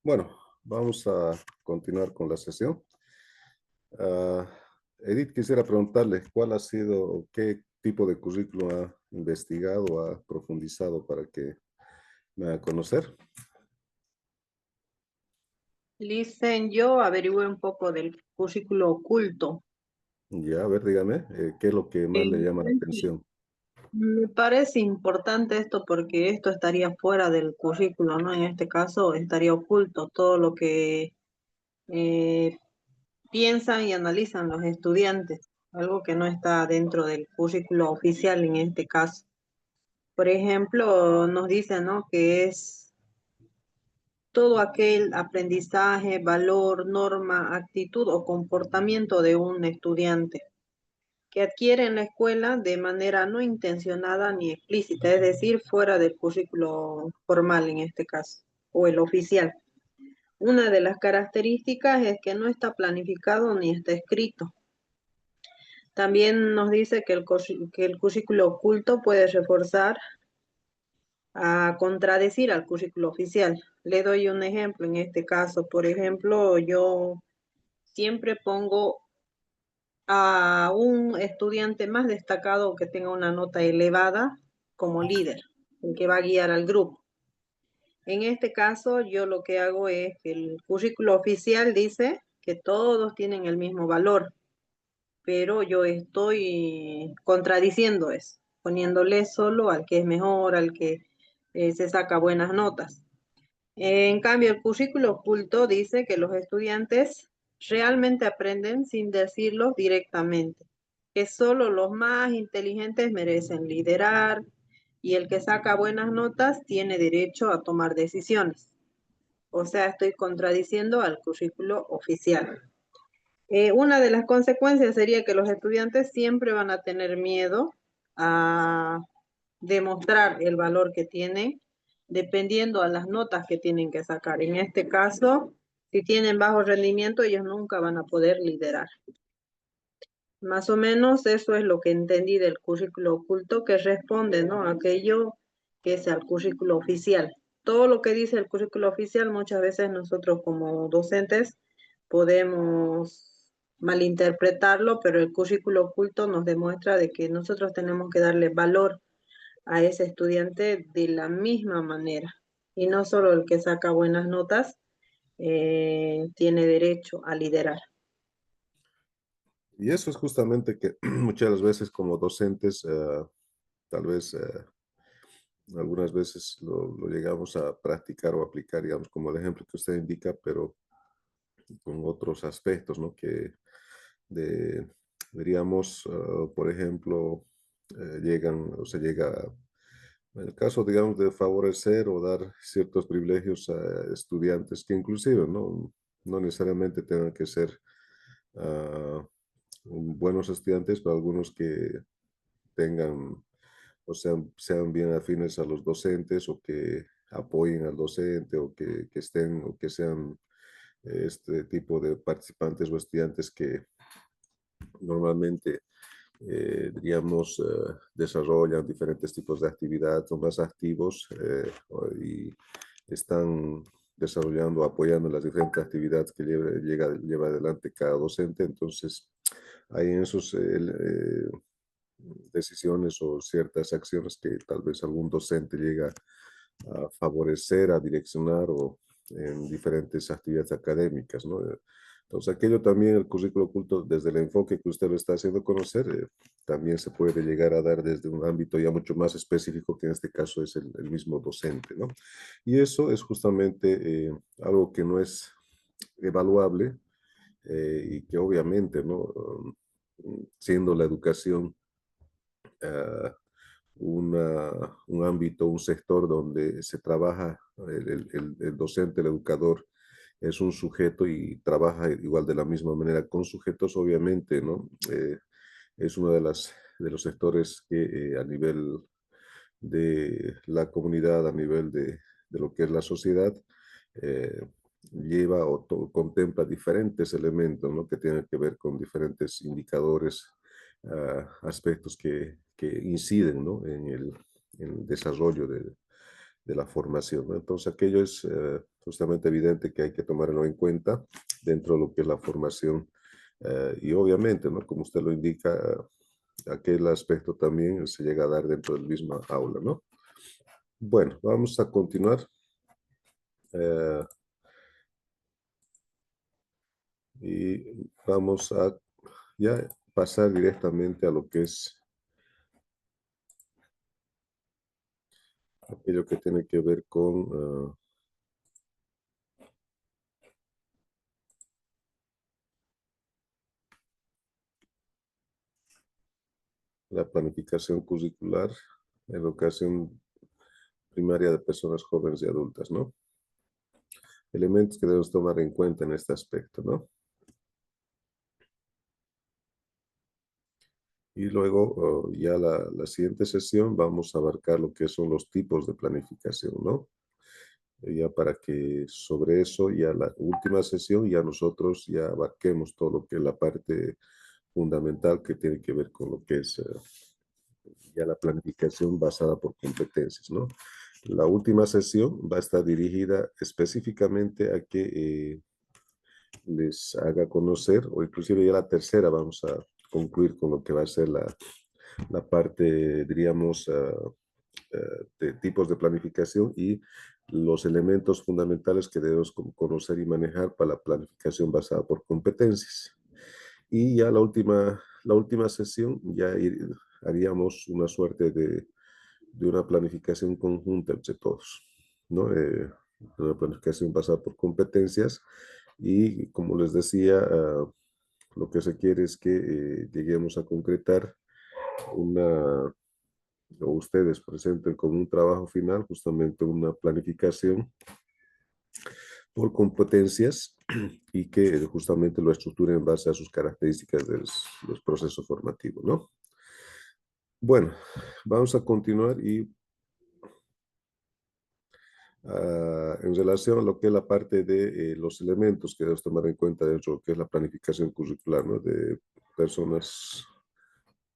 Bueno, vamos a continuar con la sesión. Ah, Edith, quisiera preguntarle cuál ha sido o qué tipo de currículum ha investigado, ha profundizado para que me haga conocer. Listen, yo averigüé un poco del currículo oculto. Ya, a ver, dígame, ¿qué es lo que más le llama la Realmente atención? me parece importante esto porque esto estaría fuera del currículo, ¿no? En este caso estaría oculto todo lo que eh, piensan y analizan los estudiantes, algo que no está dentro del currículo oficial en este caso. Por ejemplo, nos dicen, ¿no? Que es todo aquel aprendizaje, valor, norma, actitud o comportamiento de un estudiante que adquiere en la escuela de manera no intencionada ni explícita, es decir, fuera del currículo formal en este caso, o el oficial. Una de las características es que no está planificado ni está escrito. También nos dice que que el currículo oculto puede reforzar a contradecir al currículo oficial. Le doy un ejemplo en este caso. Por ejemplo, yo siempre pongo a un estudiante más destacado que tenga una nota elevada como líder, el que va a guiar al grupo. En este caso, yo lo que hago es que el currículo oficial dice que todos tienen el mismo valor, pero yo estoy contradiciendo eso, poniéndole solo al que es mejor, al que se saca buenas notas. En cambio, el currículo oculto dice que los estudiantes realmente aprenden sin decirlo directamente, que solo los más inteligentes merecen liderar y el que saca buenas notas tiene derecho a tomar decisiones. O sea, estoy contradiciendo al currículo oficial. Una de las consecuencias sería que los estudiantes siempre van a tener miedo a demostrar el valor que tienen dependiendo a las notas que tienen que sacar. En este caso, si tienen bajo rendimiento, ellos nunca van a poder liderar. Más o menos eso es lo que entendí del currículo oculto que responde, ¿no? A aquello que es el currículo oficial. Todo lo que dice el currículo oficial, muchas veces nosotros como docentes podemos malinterpretarlo, pero el currículo oculto nos demuestra de que nosotros tenemos que darle valor a ese estudiante de la misma manera. Y no solo el que saca buenas notas tiene derecho a liderar. Y eso es justamente que muchas veces como docentes, tal vez algunas veces lo llegamos a practicar o aplicar, digamos, como el ejemplo que usted indica, pero con otros aspectos, ¿no? Que de, diríamos, por ejemplo, llegan o se llega, en el caso, digamos, de favorecer o dar ciertos privilegios a estudiantes que inclusive no necesariamente tengan que ser ah, buenos estudiantes, pero algunos que tengan o sean bien afines a los docentes o que apoyen al docente o que estén o que sean este tipo de participantes o estudiantes que normalmente, diríamos, desarrollan diferentes tipos de actividad, son más activos y están desarrollando, apoyando las diferentes actividades que lleva adelante cada docente. Entonces, hay en esos decisiones o ciertas acciones que tal vez algún docente llega a favorecer, a direccionar o en diferentes actividades académicas, ¿no? Entonces, aquello también, el currículo oculto, desde el enfoque que usted lo está haciendo conocer, también se puede llegar a dar desde un ámbito ya mucho más específico, que en este caso es el mismo docente, ¿no? Y eso es justamente algo que no es evaluable y que obviamente, ¿no? Siendo la educación uh, un ámbito, un sector donde se trabaja, el docente, el educador, es un sujeto y trabaja igual de la misma manera con sujetos, obviamente, ¿no? Es uno de los sectores que a nivel de la comunidad, a nivel de lo que es la sociedad, eh, lleva o contempla diferentes elementos, ¿no? Que tienen que ver con diferentes indicadores, aspectos que inciden, ¿no? En el desarrollo la formación, ¿no? Entonces, aquello es justamente evidente que hay que tomarlo en cuenta dentro de lo que es la formación. Y obviamente, ¿no? Como usted lo indica, aquel aspecto también se llega a dar dentro del mismo aula, ¿no? Bueno, vamos a continuar. Y vamos a ya pasar directamente a lo que es aquello que tiene que ver con la planificación curricular, educación primaria de personas jóvenes y adultas, ¿no? Elementos que debemos tomar en cuenta en este aspecto, ¿no? Y luego, ya la siguiente sesión, vamos a abarcar lo que son los tipos de planificación, ¿no? Ya para que sobre eso, ya la última sesión, ya nosotros ya abarquemos todo lo que es la parte fundamental que tiene que ver con lo que es ya la planificación basada por competencias, ¿no? La última sesión va a estar dirigida específicamente a que les haga conocer, o inclusive ya la tercera vamos a concluir con lo que va a ser la parte, diríamos, de tipos de planificación y los elementos fundamentales que debemos conocer y manejar para la planificación basada por competencias. Y ya la última sesión ya haríamos una suerte de una planificación conjunta entre todos, ¿no? Una planificación basada por competencias y como les decía, lo que se quiere es que lleguemos a concretar una, o ustedes presenten como un trabajo final justamente una planificación por competencias y que justamente lo estructuren en base a sus características de los procesos formativos, ¿no? Bueno, vamos a continuar y en relación a lo que es la parte de los elementos que debes tomar en cuenta dentro de lo que es la planificación curricular, ¿no? De personas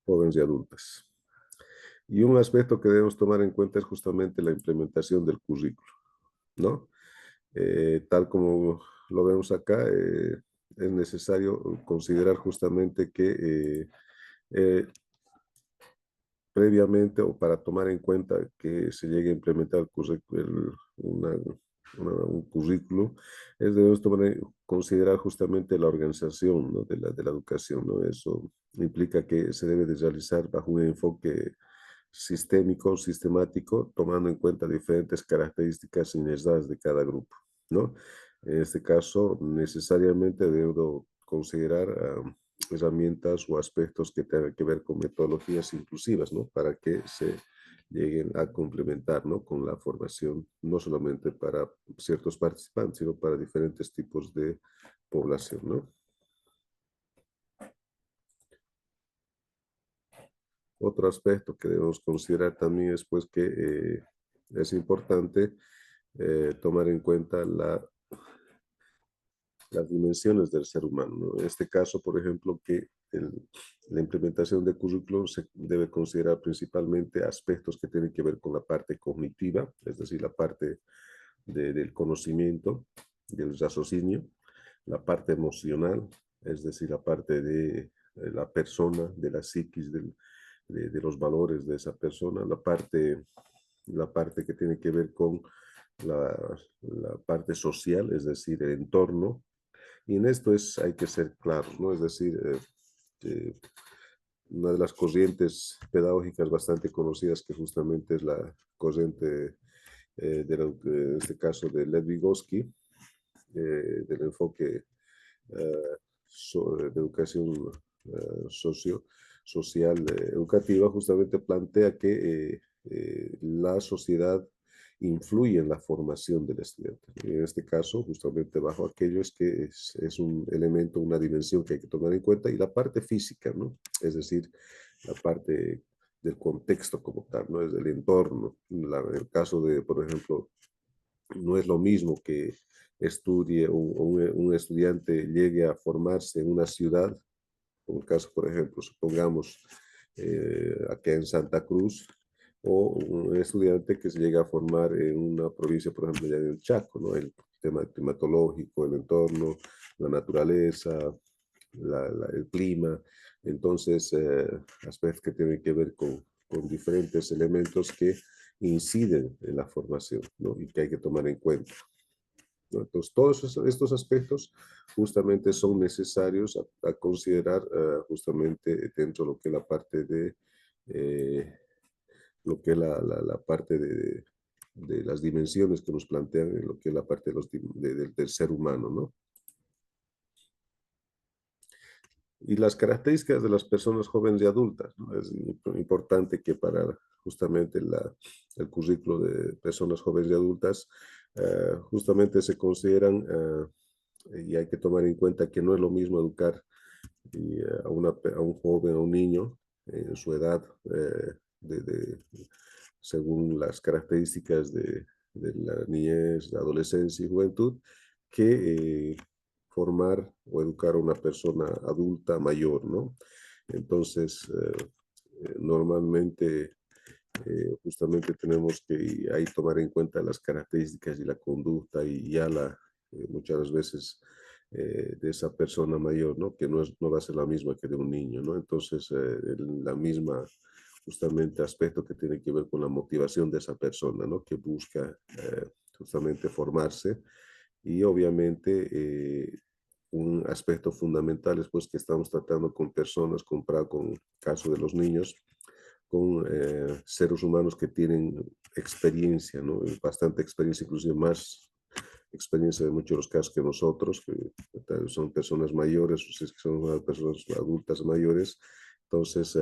jóvenes y adultas. Y un aspecto que debemos tomar en cuenta es justamente la implementación del currículo, ¿no? Tal como lo vemos acá, es necesario considerar justamente que previamente o para tomar en cuenta que se llegue a implementar un currículo, debemos considerar justamente la organización, ¿no? de la educación, ¿no? Eso implica que se debe de realizar bajo un enfoque sistémico, sistemático, tomando en cuenta diferentes características y necesidades de cada grupo, ¿no? En este caso, necesariamente debo considerar herramientas o aspectos que tengan que ver con metodologías inclusivas, ¿no? Para que se lleguen a complementar, ¿no? Con la formación, no solamente para ciertos participantes, sino para diferentes tipos de población, ¿no? Otro aspecto que debemos considerar también es pues que es importante tomar en cuenta las dimensiones del ser humano, ¿no? En este caso, por ejemplo, que la implementación de currículum se debe considerar principalmente aspectos que tienen que ver con la parte cognitiva, es decir, la parte del conocimiento, del raciocinio, la parte emocional, es decir, la parte de la persona, de la psiquis, de los valores de esa persona, la parte que tiene que ver con la parte social, es decir, el entorno. Y en esto hay que ser claros, ¿no? Es decir, una de las corrientes pedagógicas bastante conocidas, que justamente es la corriente, en este caso, de Lev Vygotsky, del enfoque de educación social educativa, justamente plantea que la sociedad influye en la formación del estudiante. Y en este caso, justamente bajo aquello es que es un elemento, una dimensión que hay que tomar en cuenta, y la parte física, ¿no? Es decir, la parte del contexto como tal, ¿no? Es del entorno. En el caso de, por ejemplo, no es lo mismo que estudie un estudiante llegue a formarse en una ciudad, como el caso, por ejemplo, supongamos, acá en Santa Cruz, o un estudiante que se llega a formar en una provincia, por ejemplo, ya del Chaco, ¿no? El tema climatológico, el entorno, la naturaleza, el clima. Entonces, aspectos que tienen que ver con diferentes elementos que inciden en la formación, ¿no? Y que hay que tomar en cuenta, ¿no? Entonces, todos estos aspectos justamente son necesarios a considerar justamente dentro de lo que es la parte de lo que es la parte de las dimensiones que nos plantean en lo que es la parte de del ser humano, ¿no? Y las características de las personas jóvenes y adultas, ¿no? Es importante que para justamente el currículo de personas jóvenes y adultas, justamente se consideran, y hay que tomar en cuenta que no es lo mismo educar a un joven, a un niño, en su edad, según las características de la niñez, la adolescencia y juventud, que formar o educar a una persona adulta mayor, ¿no? Entonces, normalmente, justamente tenemos que ahí tomar en cuenta las características y la conducta y ya muchas veces de esa persona mayor, ¿no? Que no va a ser la misma que de un niño, ¿no? Entonces, la misma justamente aspecto que tiene que ver con la motivación de esa persona, ¿no? Que busca justamente formarse y obviamente un aspecto fundamental es pues que estamos tratando con personas, con caso de los niños, con seres humanos que tienen experiencia, ¿no? Bastante experiencia, inclusive más experiencia de muchos de los casos que nosotros, que son personas mayores, o si es que son personas adultas mayores, entonces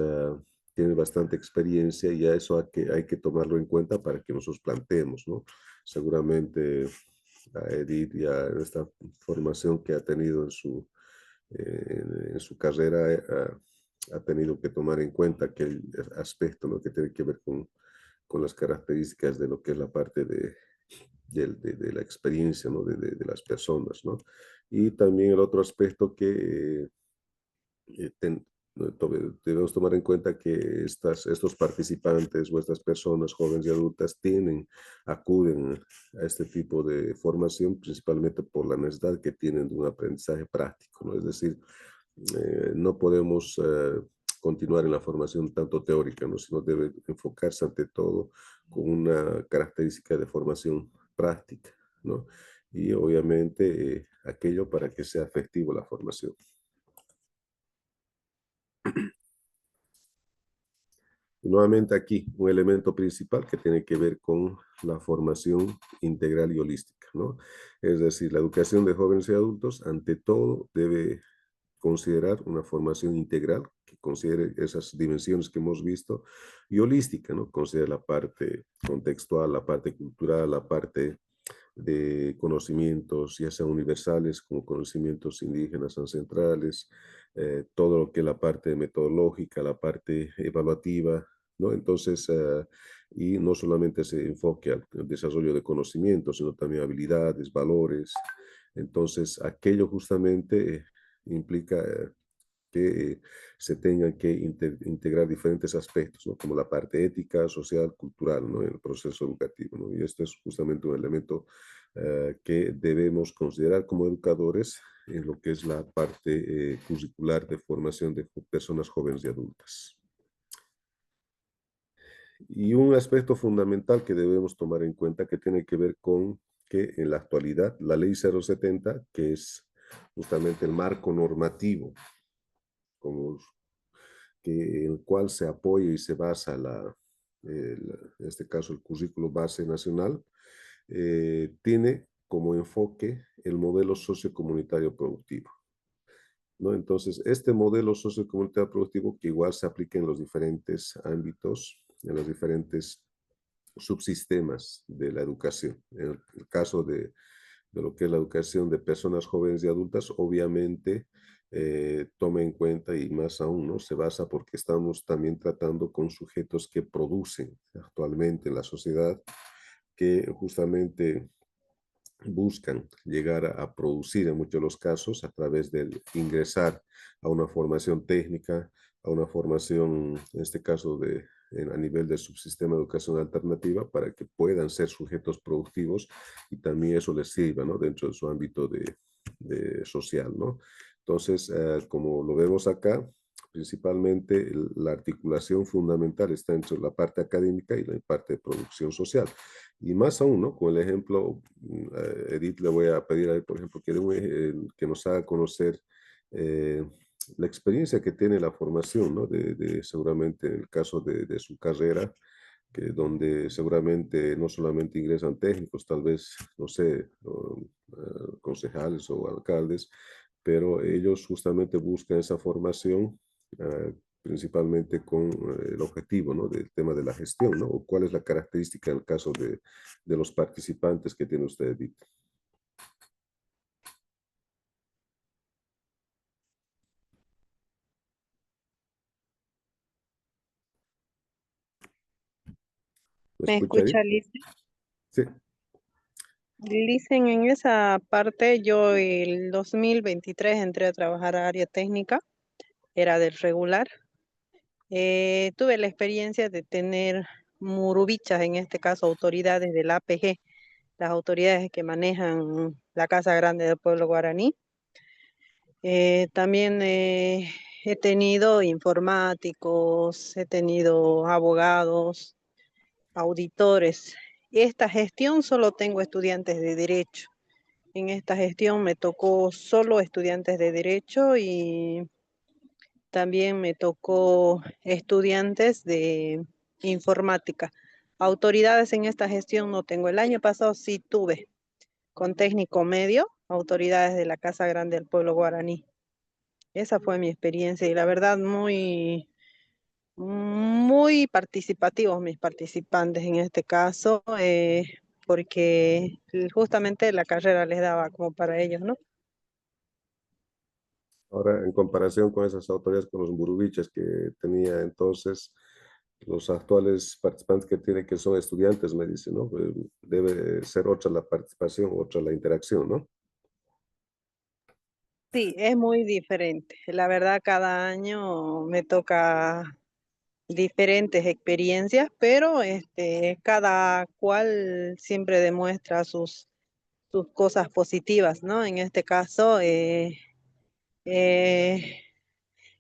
tienen bastante experiencia y a eso hay que tomarlo en cuenta para que nosotros planteemos, ¿no? Seguramente a Edith ya en esta formación que ha tenido en su carrera ha tenido que tomar en cuenta aquel aspecto, ¿no? Que tiene que ver con las características de lo que es la parte de la experiencia, ¿no? De las personas, ¿no? Y también el otro aspecto que debemos tomar en cuenta que estos participantes o estas personas jóvenes y adultas acuden a este tipo de formación principalmente por la necesidad que tienen de un aprendizaje práctico, ¿no? Es decir, no podemos continuar en la formación tanto teórica, ¿no? Sino debe enfocarse ante todo con una característica de formación práctica, ¿no? Y obviamente aquello para que sea efectivo la formación. Y nuevamente aquí, un elemento principal que tiene que ver con la formación integral y holística, ¿no? Es decir, la educación de jóvenes y adultos, ante todo, debe considerar una formación integral que considere esas dimensiones que hemos visto y holística, ¿no? Considera la parte contextual, la parte cultural, la parte de conocimientos, ya sean universales como conocimientos indígenas ancestrales, todo lo que es la parte metodológica, la parte evaluativa, ¿no? Entonces, y no solamente se enfoque al desarrollo de conocimientos, sino también habilidades, valores. Entonces, aquello justamente implica que se tengan que integrar diferentes aspectos, ¿no? Como la parte ética, social, cultural, ¿no? En el proceso educativo, ¿no? Y esto es justamente un elemento que debemos considerar como educadores en lo que es la parte curricular de formación de personas jóvenes y adultas. Y un aspecto fundamental que debemos tomar en cuenta que tiene que ver con que en la actualidad la ley 070, que es justamente el marco normativo como en el cual se apoya y se basa en este caso el currículo base nacional, tiene como enfoque el modelo sociocomunitario productivo, ¿no? Entonces, este modelo sociocomunitario productivo que igual se aplica en los diferentes ámbitos, en los diferentes subsistemas de la educación. En el caso de lo que es la educación de personas jóvenes y adultas, obviamente toma en cuenta y más aún, ¿no? Se basa porque estamos también tratando con sujetos que producen actualmente en la sociedad, que justamente buscan llegar a producir en muchos de los casos a través de ingresar a una formación técnica, a una formación, en este caso, a nivel del subsistema de educación alternativa para que puedan ser sujetos productivos y también eso les sirva, ¿no? Dentro de su ámbito de social, ¿no? Entonces, como lo vemos acá, principalmente la articulación fundamental está entre la parte académica y la parte de producción social. Y más aún, ¿no? Con el ejemplo, Edith, le voy a pedir a él, por ejemplo, que nos haga conocer la experiencia que tiene la formación, ¿no? Seguramente en el caso de su carrera, que donde seguramente no solamente ingresan técnicos, tal vez, no sé, concejales o alcaldes, pero ellos justamente buscan esa formación principalmente con el objetivo, ¿no? Del tema de la gestión, ¿no? O cuál es la característica en el caso de los participantes que tiene usted, Edith. ¿Me ¿Me escucha ahí? escucha, Liz? Sí. Dicen en esa parte, yo el 2023 entré a trabajar a área técnica, era del regular. Tuve la experiencia de tener murubichas, en este caso autoridades del APG, las autoridades que manejan la Casa Grande del Pueblo Guaraní. También he tenido informáticos, he tenido abogados, auditores. Esta gestión solo tengo estudiantes de derecho. En esta gestión me tocó solo estudiantes de derecho y también me tocó estudiantes de informática. Autoridades en esta gestión no tengo. El año pasado sí tuve con técnico medio, autoridades de la Casa Grande del Pueblo Guaraní. Esa fue mi experiencia y la verdad muy participativos mis participantes en este caso, porque justamente la carrera les daba como para ellos, ¿no? Ahora, en comparación con esas autoridades, con los burubiches que tenía entonces, los actuales participantes que tiene, que son estudiantes, me dice, ¿no? Debe ser otra la participación, otra la interacción, ¿no? Sí, es muy diferente. La verdad, cada año me toca diferentes experiencias, pero cada cual siempre demuestra sus cosas positivas, ¿no? En este caso, eh,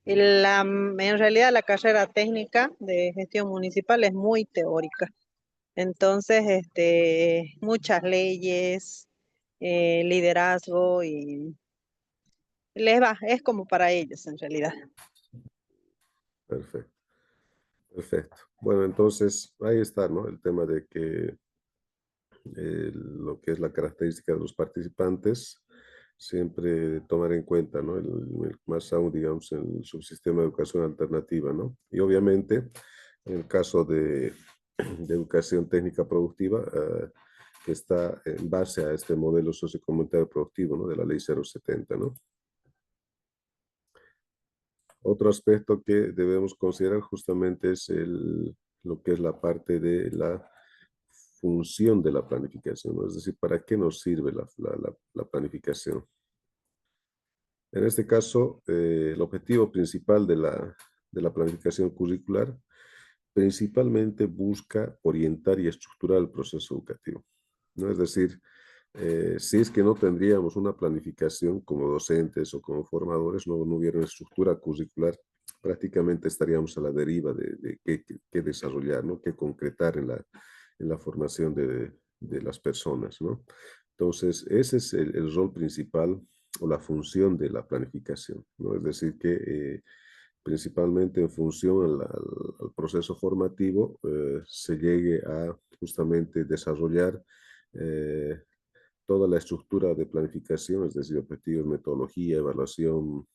en realidad la carrera técnica de gestión municipal es muy teórica. Entonces, muchas leyes, liderazgo y les va, es como para ellos en realidad. Perfecto, perfecto. Bueno, entonces ahí está, ¿no? El tema de que lo que es la característica de los participantes, siempre tomar en cuenta, ¿no? Más aún, digamos, el subsistema de educación alternativa, ¿no? Y obviamente, en el caso de educación técnica productiva, que está en base a este modelo sociocomunitario productivo, ¿no? De la ley 070, ¿no? Otro aspecto que debemos considerar justamente es lo que es la parte de la función de la planificación, ¿no? Es decir, ¿para qué nos sirve la planificación? En este caso, el objetivo principal de la planificación curricular principalmente busca orientar y estructurar el proceso educativo, ¿no? Es decir, si es que no tendríamos una planificación como docentes o como formadores, no hubiera una estructura curricular, prácticamente estaríamos a la deriva de qué desarrollar, ¿no? Qué concretar en la formación de las personas, ¿no? Entonces, ese es el rol principal o la función de la planificación, ¿no? Es decir, que principalmente en función al proceso formativo, se llegue a justamente desarrollar toda la estructura de planificación, es decir, objetivos, metodología, evaluación,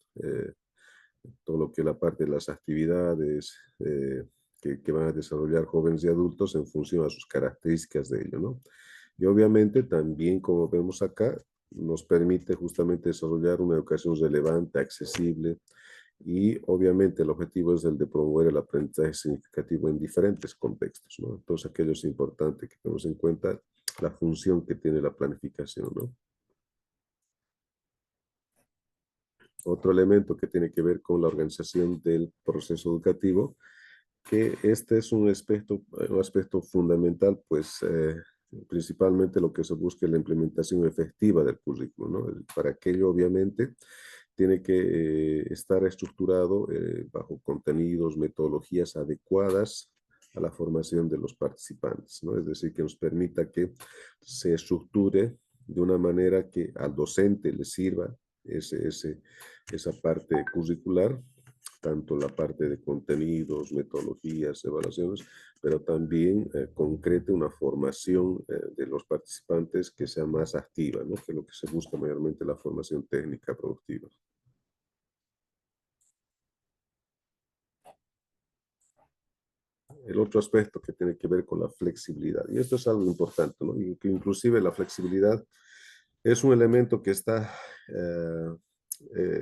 todo lo que es la parte de las actividades que van a desarrollar jóvenes y adultos en función a sus características de ello, ¿no? Y obviamente también, como vemos acá, nos permite justamente desarrollar una educación relevante, accesible, y obviamente el objetivo es el de promover el aprendizaje significativo en diferentes contextos, ¿no? Entonces aquello es importante que tengamos en cuenta la función que tiene la planificación, ¿no? Otro elemento que tiene que ver con la organización del proceso educativo que este es un aspecto fundamental, pues principalmente lo que se busca es la implementación efectiva del currículo, ¿no? Para aquello, obviamente, tiene que estar estructurado bajo contenidos, metodologías adecuadas a la formación de los participantes, ¿no? Es decir, que nos permita que se estructure de una manera que al docente le sirva esa parte curricular, tanto la parte de contenidos, metodologías, evaluaciones, pero también concrete una formación de los participantes que sea más activa, ¿no? Que es lo que se busca mayormente la formación técnica productiva. El otro aspecto que tiene que ver con la flexibilidad, y esto es algo importante, ¿no? Y que inclusive la flexibilidad es un elemento que está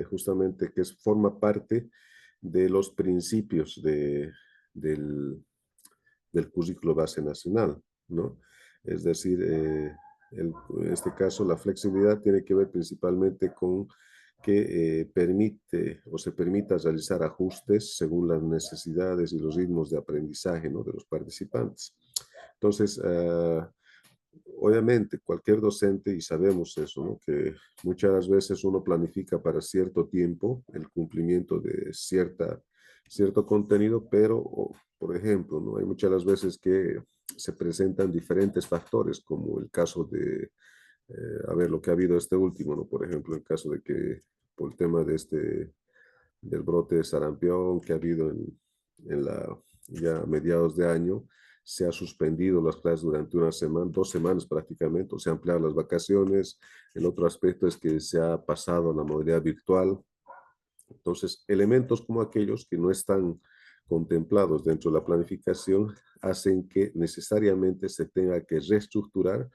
justamente, forma parte de los principios del currículo base nacional, ¿no? Es decir, en este caso la flexibilidad tiene que ver principalmente con que permite o se permita realizar ajustes según las necesidades y los ritmos de aprendizaje, ¿no? De los participantes. Entonces, obviamente, cualquier docente, y sabemos eso, ¿no? Que muchas veces uno planifica para cierto tiempo el cumplimiento de cierto contenido, pero, por ejemplo, ¿no? Hay muchas las veces que se presentan diferentes factores, como el caso de, a ver, lo que ha habido este último, ¿no? Por ejemplo, el caso de que por el tema del brote de sarampión que ha habido ya a mediados de año, se ha suspendido las clases durante una semana, 2 semanas prácticamente, o se han ampliado las vacaciones. El otro aspecto es que se ha pasado a la modalidad virtual. Entonces, elementos como aquellos que no están contemplados dentro de la planificación hacen que necesariamente se tenga que reestructurar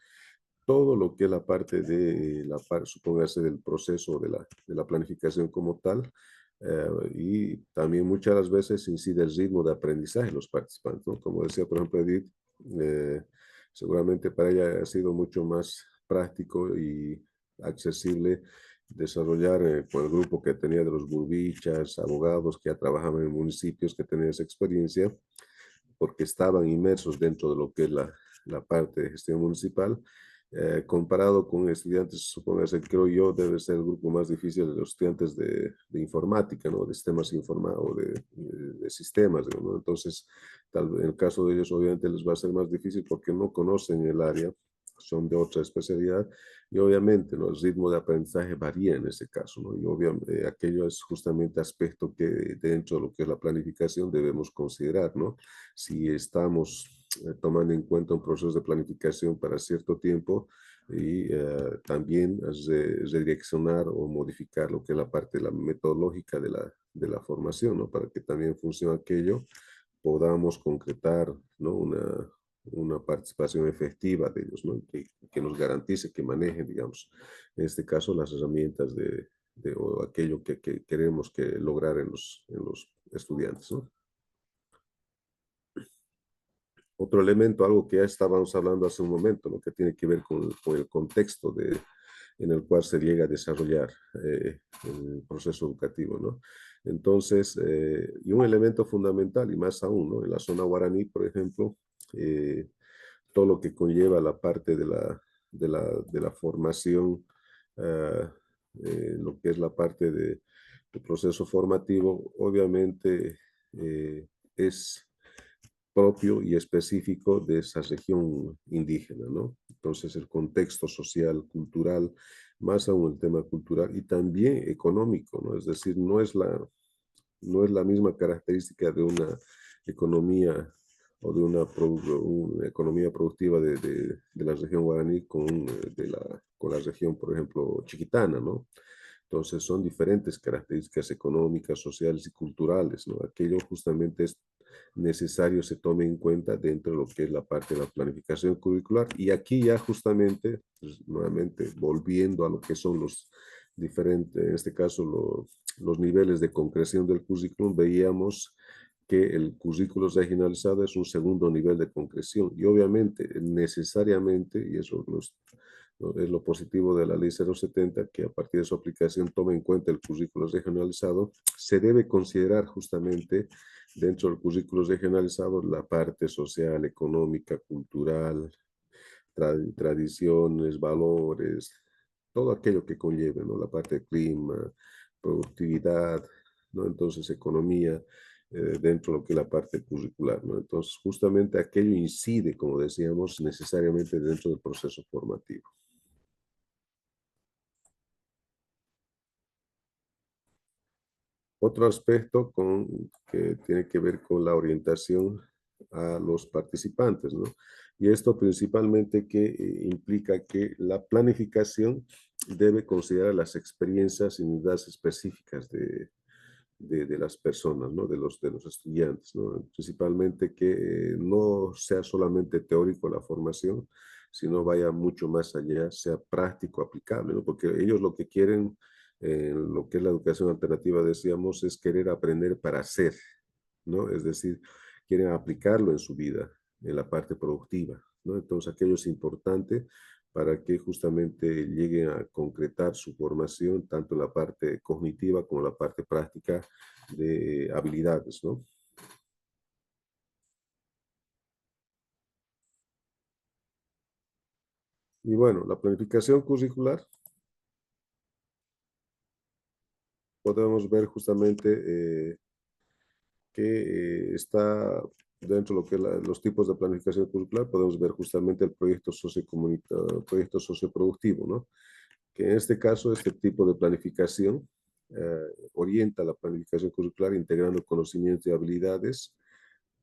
todo lo que es la parte supóngase, del proceso de la planificación como tal, y también muchas las veces incide el ritmo de aprendizaje de los participantes, ¿no? Como decía, por ejemplo, Edith, seguramente para ella ha sido mucho más práctico y accesible desarrollar con el grupo que tenía de los burbichas, abogados que ya trabajaban en municipios, que tenían esa experiencia, porque estaban inmersos dentro de lo que es la parte de gestión municipal. Comparado con estudiantes, supóngase, creo yo, debe ser el grupo más difícil de los estudiantes de informática, ¿no? De sistemas informados, de sistemas, ¿no? Entonces, en el caso de ellos, obviamente les va a ser más difícil porque no conocen el área, son de otra especialidad, y obviamente, ¿no? El ritmo de aprendizaje varía en ese caso, ¿no? Y obviamente aquello es justamente aspecto que dentro de lo que es la planificación debemos considerar, ¿no? Si estamos tomando en cuenta un proceso de planificación para cierto tiempo y también redireccionar o modificar lo que es la parte la metodológica de la formación, ¿no? Para que también funcione aquello, podamos concretar, ¿no? Una participación efectiva de ellos, ¿no? Que nos garantice que manejen, digamos, en este caso, las herramientas o aquello que queremos lograr en los estudiantes, ¿no? Otro elemento, algo que ya estábamos hablando hace un momento, ¿no? Que tiene que ver con el contexto en el cual se llega a desarrollar el proceso educativo, ¿no? Entonces, y un elemento fundamental, y más aún, ¿no? En la zona guaraní, por ejemplo, todo lo que conlleva la parte de la formación, lo que es la parte del proceso formativo, obviamente es propio y específico de esa región indígena, ¿no? Entonces el contexto social, cultural, más aún el tema cultural y también económico, ¿no? Es decir, no es la misma característica de una economía o de una economía productiva de la región guaraní con la región, por ejemplo, chiquitana, ¿no? Entonces son diferentes características económicas, sociales y culturales, ¿no? Aquello justamente es necesario se tome en cuenta dentro de lo que es la parte de la planificación curricular. Y aquí ya justamente, pues, nuevamente, volviendo a lo que son los diferentes, en este caso, los niveles de concreción del currículum, veíamos que el currículo regionalizado es un segundo nivel de concreción y obviamente, necesariamente, y eso es lo positivo de la ley 070, que a partir de su aplicación toma en cuenta el currículo regionalizado, se debe considerar justamente dentro del currículo regionalizado la parte social, económica, cultural, tradiciones, valores, todo aquello que conlleve, ¿no? La parte de clima, productividad, ¿no? Entonces, economía, dentro de lo que es la parte curricular, ¿no? Entonces, justamente aquello incide, como decíamos, necesariamente dentro del proceso formativo. Otro aspecto que tiene que ver con la orientación a los participantes, ¿no? Y esto principalmente que implica que la planificación debe considerar las experiencias y unidades específicas de las personas, ¿no? De los estudiantes, ¿no? Principalmente que no sea solamente teórico la formación, sino vaya mucho más allá, sea práctico, aplicable, ¿no? Porque ellos lo que quieren, lo que es la educación alternativa, decíamos, es querer aprender para hacer, ¿no? Es decir, quieren aplicarlo en su vida, en la parte productiva, ¿no? Entonces, aquello es importante para que justamente lleguen a concretar su formación, tanto en la parte cognitiva como en la parte práctica de habilidades, ¿no? Y bueno, la planificación curricular, podemos ver justamente que está dentro de lo que es los tipos de planificación curricular, podemos ver justamente el proyecto sociocomunitario, proyecto socioproductivo, ¿no? Que en este caso, este tipo de planificación orienta la planificación curricular integrando conocimientos y habilidades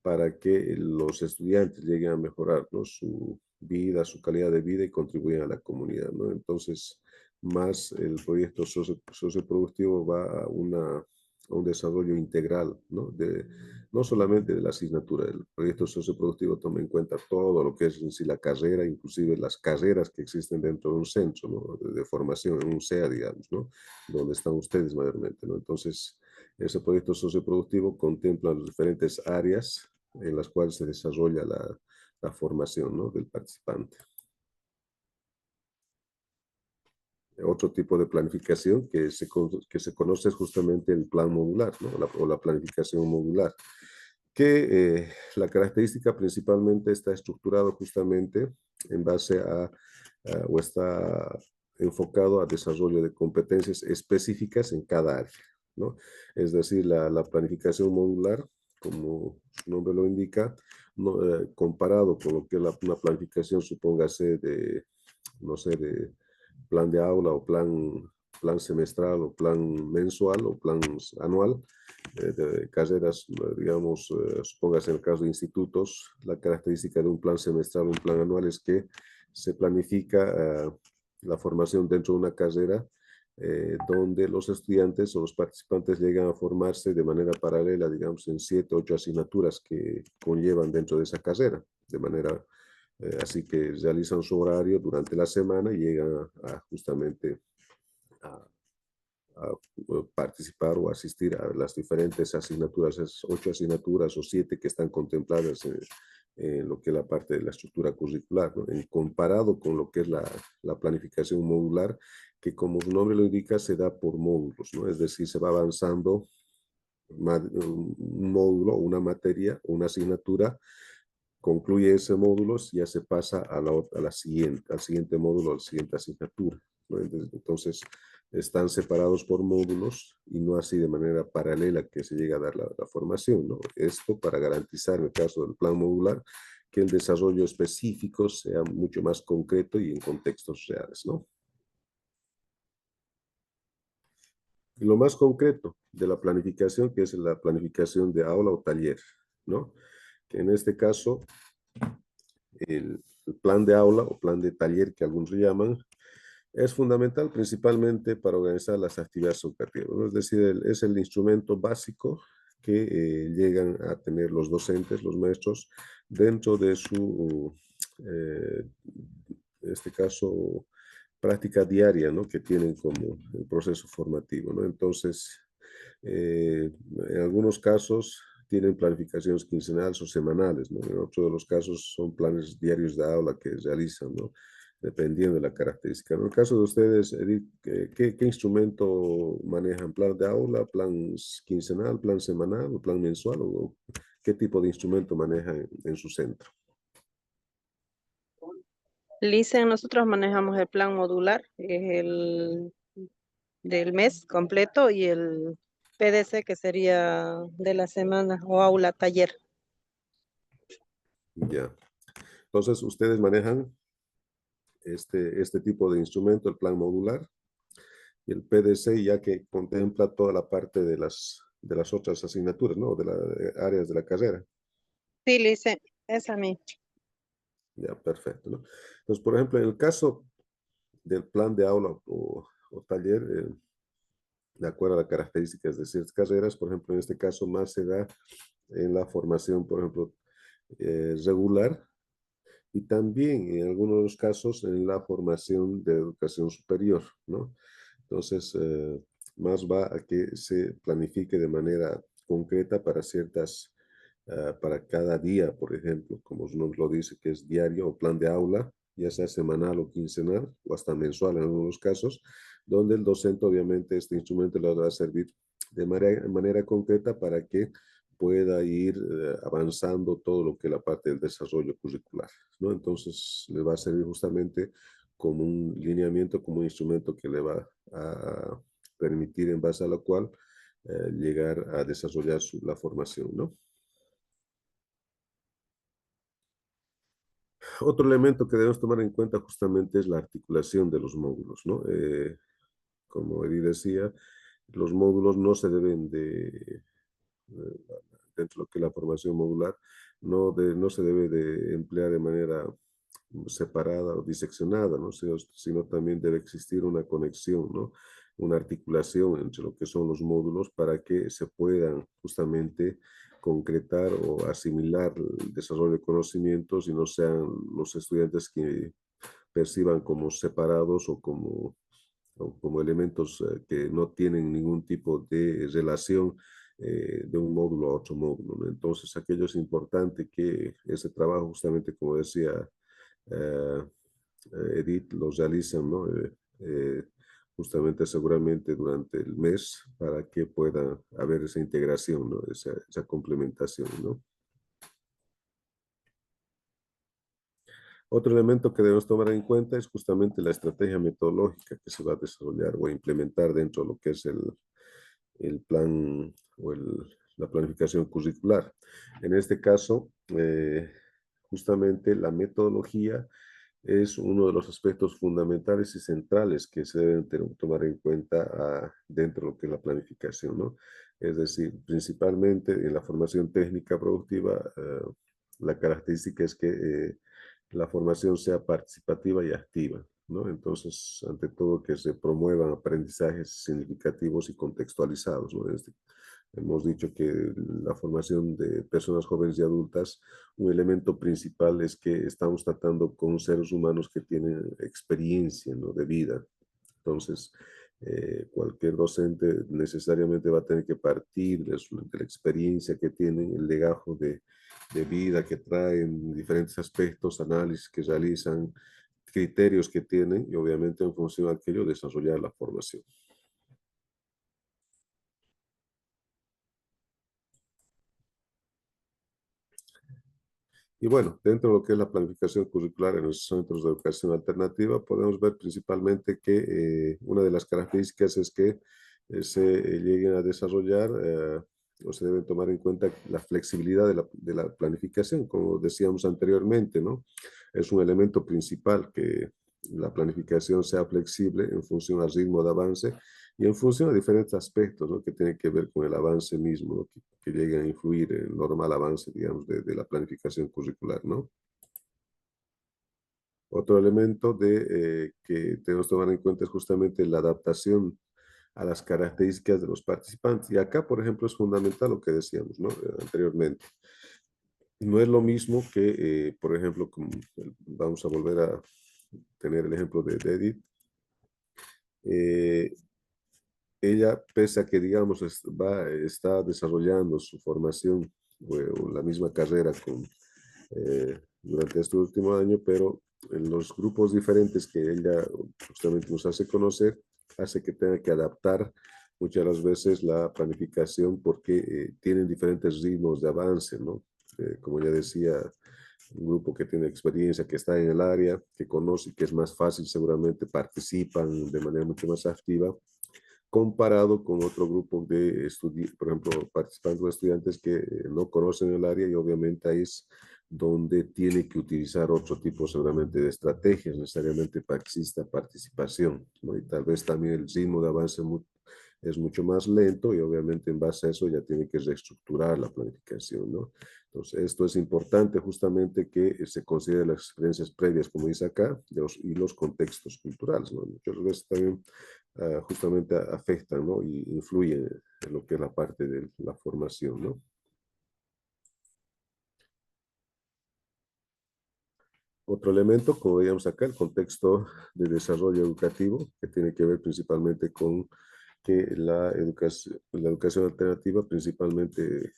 para que los estudiantes lleguen a mejorar, ¿no? Su vida, su calidad de vida y contribuyan a la comunidad, ¿no? Entonces, más el proyecto socioproductivo va a un desarrollo integral, ¿no? No solamente de la asignatura, el proyecto socioproductivo toma en cuenta todo lo que es en sí la carrera, inclusive las carreras que existen dentro de un centro, ¿no? De formación, en un SEA, digamos, ¿no? Donde están ustedes mayormente, ¿no? Entonces, ese proyecto socioproductivo contempla las diferentes áreas en las cuales se desarrolla la formación, ¿no? Del participante. Otro tipo de planificación que se conoce es justamente el plan modular, ¿no? O la planificación modular, que la característica principalmente está estructurado justamente en base o está enfocado a desarrollo de competencias específicas en cada área, ¿no? Es decir, la planificación modular, como su nombre lo indica, no, comparado con lo que es una planificación, supóngase no sé, de plan de aula o plan semestral o plan mensual o plan anual, de carreras, digamos, supóngase en el caso de institutos, la característica de un plan semestral o un plan anual es que se planifica la formación dentro de una carrera donde los estudiantes o los participantes llegan a formarse de manera paralela, digamos, en 7, 8 asignaturas que conllevan dentro de esa carrera, de manera así que realizan su horario durante la semana y llegan justamente a participar o asistir a las diferentes asignaturas, esas 8 asignaturas o 7 que están contempladas en lo que es la parte de la estructura curricular, ¿no? Comparado con lo que es la planificación modular, que como su nombre lo indica, se da por módulos, ¿no? Es decir, se va avanzando un módulo, una materia, una asignatura, concluye ese módulo, ya se pasa al siguiente módulo, a la siguiente asignatura, ¿no? Entonces, están separados por módulos y no así de manera paralela que se llega a dar la formación, ¿no? Esto para garantizar, en el caso del plan modular, que el desarrollo específico sea mucho más concreto y en contextos reales, ¿no? Y lo más concreto de la planificación, que es la planificación de aula o taller, ¿no? Que en este caso el plan de aula o plan de taller que algunos llaman, es fundamental principalmente para organizar las actividades educativas, ¿no? Es decir, es el instrumento básico que llegan a tener los docentes, los maestros, dentro de su, en este caso, práctica diaria, ¿no? Que tienen como el proceso formativo, ¿no? Entonces, en algunos casos tienen planificaciones quincenales o semanales, ¿no? En otros de los casos son planes diarios de aula que realizan, ¿no? Dependiendo de la característica. En el caso de ustedes, Edith, ¿qué instrumento manejan? ¿Plan de aula, plan quincenal, plan semanal o plan mensual? ¿O qué tipo de instrumento manejan en su centro? Licen, nosotros manejamos el plan modular, es el del mes completo, y el PDC, que sería de la semana, o aula taller. Ya. Entonces, ustedes manejan este tipo de instrumento, el plan modular, y el PDC, ya que contempla toda la parte de las otras asignaturas, ¿no? De las áreas de la carrera. Sí, Licen, esa misma. Ya, perfecto, ¿no? Entonces, por ejemplo, en el caso del plan de aula o taller, de acuerdo a las características de ciertas carreras, por ejemplo, en este caso más se da en la formación, por ejemplo, regular, y también en algunos de los casos en la formación de educación superior, ¿no? Entonces, más va a que se planifique de manera concreta para para cada día, por ejemplo, como su nombre lo dice, que es diario o plan de aula, ya sea semanal o quincenal, o hasta mensual en algunos casos, donde el docente obviamente este instrumento le va a servir de manera concreta para que pueda ir avanzando todo lo que es la parte del desarrollo curricular, ¿no? Entonces, le va a servir justamente como un lineamiento, como un instrumento que le va a permitir en base a lo cual llegar a desarrollar la formación, ¿no? Otro elemento que debemos tomar en cuenta justamente es la articulación de los módulos, ¿no? Como Edi decía, los módulos no se deben dentro de lo que es la formación modular, no se debe de emplear de manera separada o diseccionada, ¿no? Sino también debe existir una conexión, ¿no? Una articulación entre lo que son los módulos para que se puedan justamente concretar o asimilar el desarrollo de conocimientos y no sean los estudiantes que perciban como separados o como elementos que no tienen ningún tipo de relación de un módulo a otro módulo, ¿no? Entonces, aquello es importante que ese trabajo, justamente como decía eh, Edith, los realizan, ¿no? Justamente seguramente durante el mes para que pueda haber esa integración, ¿no? Esa complementación, ¿no? Otro elemento que debemos tomar en cuenta es justamente la estrategia metodológica que se va a desarrollar o implementar dentro de lo que es el plan o la planificación curricular. En este caso, justamente la metodología es uno de los aspectos fundamentales y centrales que se deben tomar en cuenta dentro de lo que es la planificación, ¿no? Es decir, principalmente en la formación técnica productiva, la característica es que la formación sea participativa y activa, ¿no? Entonces, ante todo, que se promuevan aprendizajes significativos y contextualizados, ¿no? Hemos dicho que la formación de personas jóvenes y adultas, un elemento principal es que estamos tratando con seres humanos que tienen experiencia, ¿no? De vida. Entonces, cualquier docente necesariamente va a tener que partir de la experiencia que tienen, el legajo de vida que traen, diferentes aspectos, análisis que realizan, criterios que tienen y obviamente en función de aquello desarrollar la formación. Y bueno, dentro de lo que es la planificación curricular en los centros de educación alternativa, podemos ver principalmente que una de las características es que se lleguen a desarrollar o se deben tomar en cuenta la flexibilidad de la planificación, como decíamos anteriormente, ¿no? Es un elemento principal que la planificación sea flexible en función al ritmo de avance y en función a diferentes aspectos, ¿no? Que tienen que ver con el avance mismo, ¿no? Que lleguen a influir en el normal avance, digamos, de la planificación curricular, ¿no? Otro elemento que tenemos que tomar en cuenta es justamente la adaptación a las características de los participantes. Y acá, por ejemplo, es fundamental lo que decíamos, ¿no? Anteriormente. No es lo mismo que, por ejemplo, vamos a volver a tener el ejemplo de Edith. ella, pese a que, digamos, está desarrollando su formación o la misma carrera durante este último año, pero en los grupos diferentes que ella justamente nos hace conocer, hace que tenga que adaptar muchas de las veces la planificación porque tienen diferentes ritmos de avance, ¿no? Como ya decía, un grupo que tiene experiencia, que está en el área, que conoce, que es más fácil, seguramente participan de manera mucho más activa, comparado con otro grupo de estudiantes, por ejemplo, participantes o estudiantes que no conocen el área y obviamente ahí es donde tiene que utilizar otro tipo seguramente de estrategias necesariamente para que exista participación, ¿no? Y tal vez también el ritmo de avance es mucho más lento y obviamente en base a eso ya tiene que reestructurar la planificación, ¿no? Entonces, esto es importante justamente que se considere las experiencias previas, como dice acá, y los contextos culturales, ¿no? Muchas veces también justamente afectan, ¿no? Y influyen en lo que es la parte de la formación, ¿no? Otro elemento, como veíamos acá, el contexto de desarrollo educativo, que tiene que ver principalmente con que la educación alternativa principalmente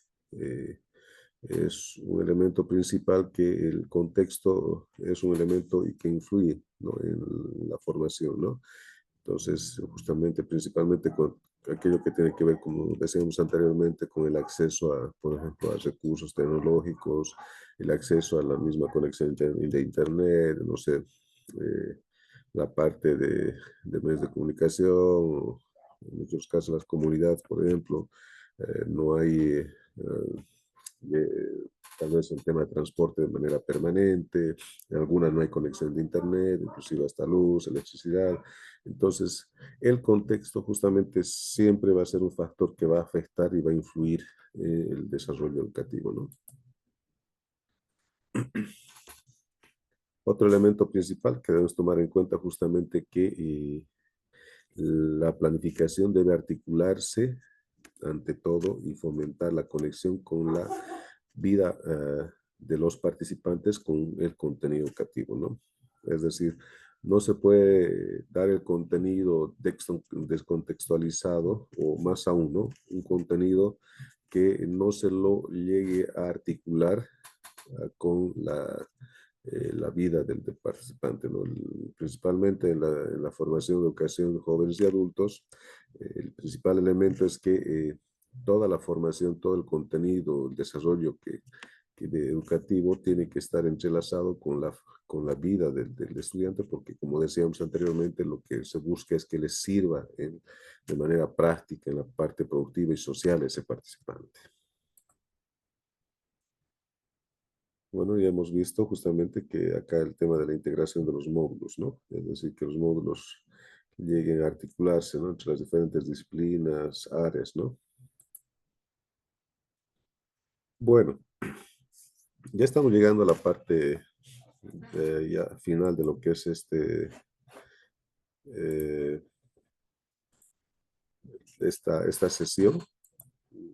es un elemento principal, que el contexto es un elemento y que influye, ¿no? En la formación, ¿no? Entonces, justamente, principalmente con aquello que tiene que ver, como decíamos anteriormente, con el acceso a, por ejemplo, a recursos tecnológicos, el acceso a la misma conexión de Internet, no sé, la parte de medios de comunicación, o en muchos casos las comunidades, por ejemplo, no hay tal vez el tema de transporte de manera permanente, en algunas no hay conexión de Internet, inclusive hasta luz, electricidad. Entonces, el contexto justamente siempre va a ser un factor que va a afectar y va a influir en el desarrollo educativo, ¿no? Otro elemento principal que debemos tomar en cuenta justamente que la planificación debe articularse ante todo y fomentar la conexión con la vida de los participantes con el contenido educativo, ¿no? Es decir, no se puede dar el contenido descontextualizado o más aún, ¿no? Un contenido que no se lo llegue a articular con la vida del participante, ¿no? Principalmente en la formación de educación de jóvenes y adultos, el principal elemento es que toda la formación, todo el contenido, el desarrollo educativo tiene que estar entrelazado con la vida del estudiante, porque como decíamos anteriormente, lo que se busca es que les sirva de manera práctica en la parte productiva y social a ese participante. Bueno, ya hemos visto justamente que acá el tema de la integración de los módulos, ¿no? Es decir, que los módulos lleguen a articularse, ¿no? Entre las diferentes disciplinas, áreas, ¿no? Bueno, ya estamos llegando a la parte ya final de lo que es esta sesión.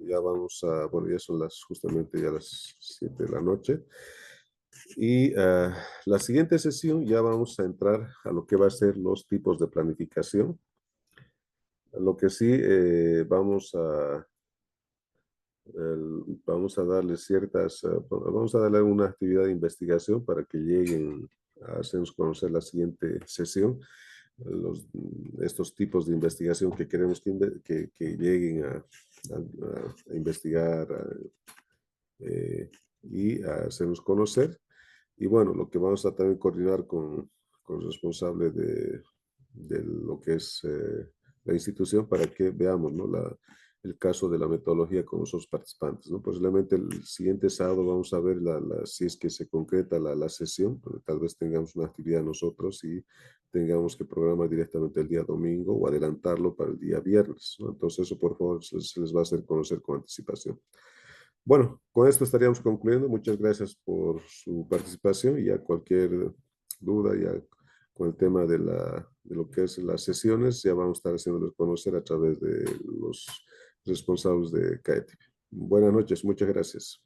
Ya vamos a, bueno, ya son justamente ya las 7 de la noche. Y la siguiente sesión ya vamos a entrar a lo que va a ser los tipos de planificación. Lo que sí vamos a darle vamos a darle una actividad de investigación para que lleguen a hacernos conocer la siguiente sesión, estos tipos de investigación que queremos que lleguen a investigar y a hacernos conocer. Y bueno, lo que vamos a también coordinar con el responsable de lo que es la institución para que veamos, ¿no? El caso de la metodología con los participantes, ¿no? Posiblemente el siguiente sábado vamos a ver si es que se concreta la sesión, pero tal vez tengamos una actividad nosotros y tengamos que programar directamente el día domingo o adelantarlo para el día viernes, ¿no? Entonces eso por favor se les va a hacer conocer con anticipación. Bueno, con esto estaríamos concluyendo. Muchas gracias por su participación y a cualquier duda ya con el tema de lo que es las sesiones, ya vamos a estar haciéndoles conocer a través de los responsables de CAETIP. Buenas noches, muchas gracias.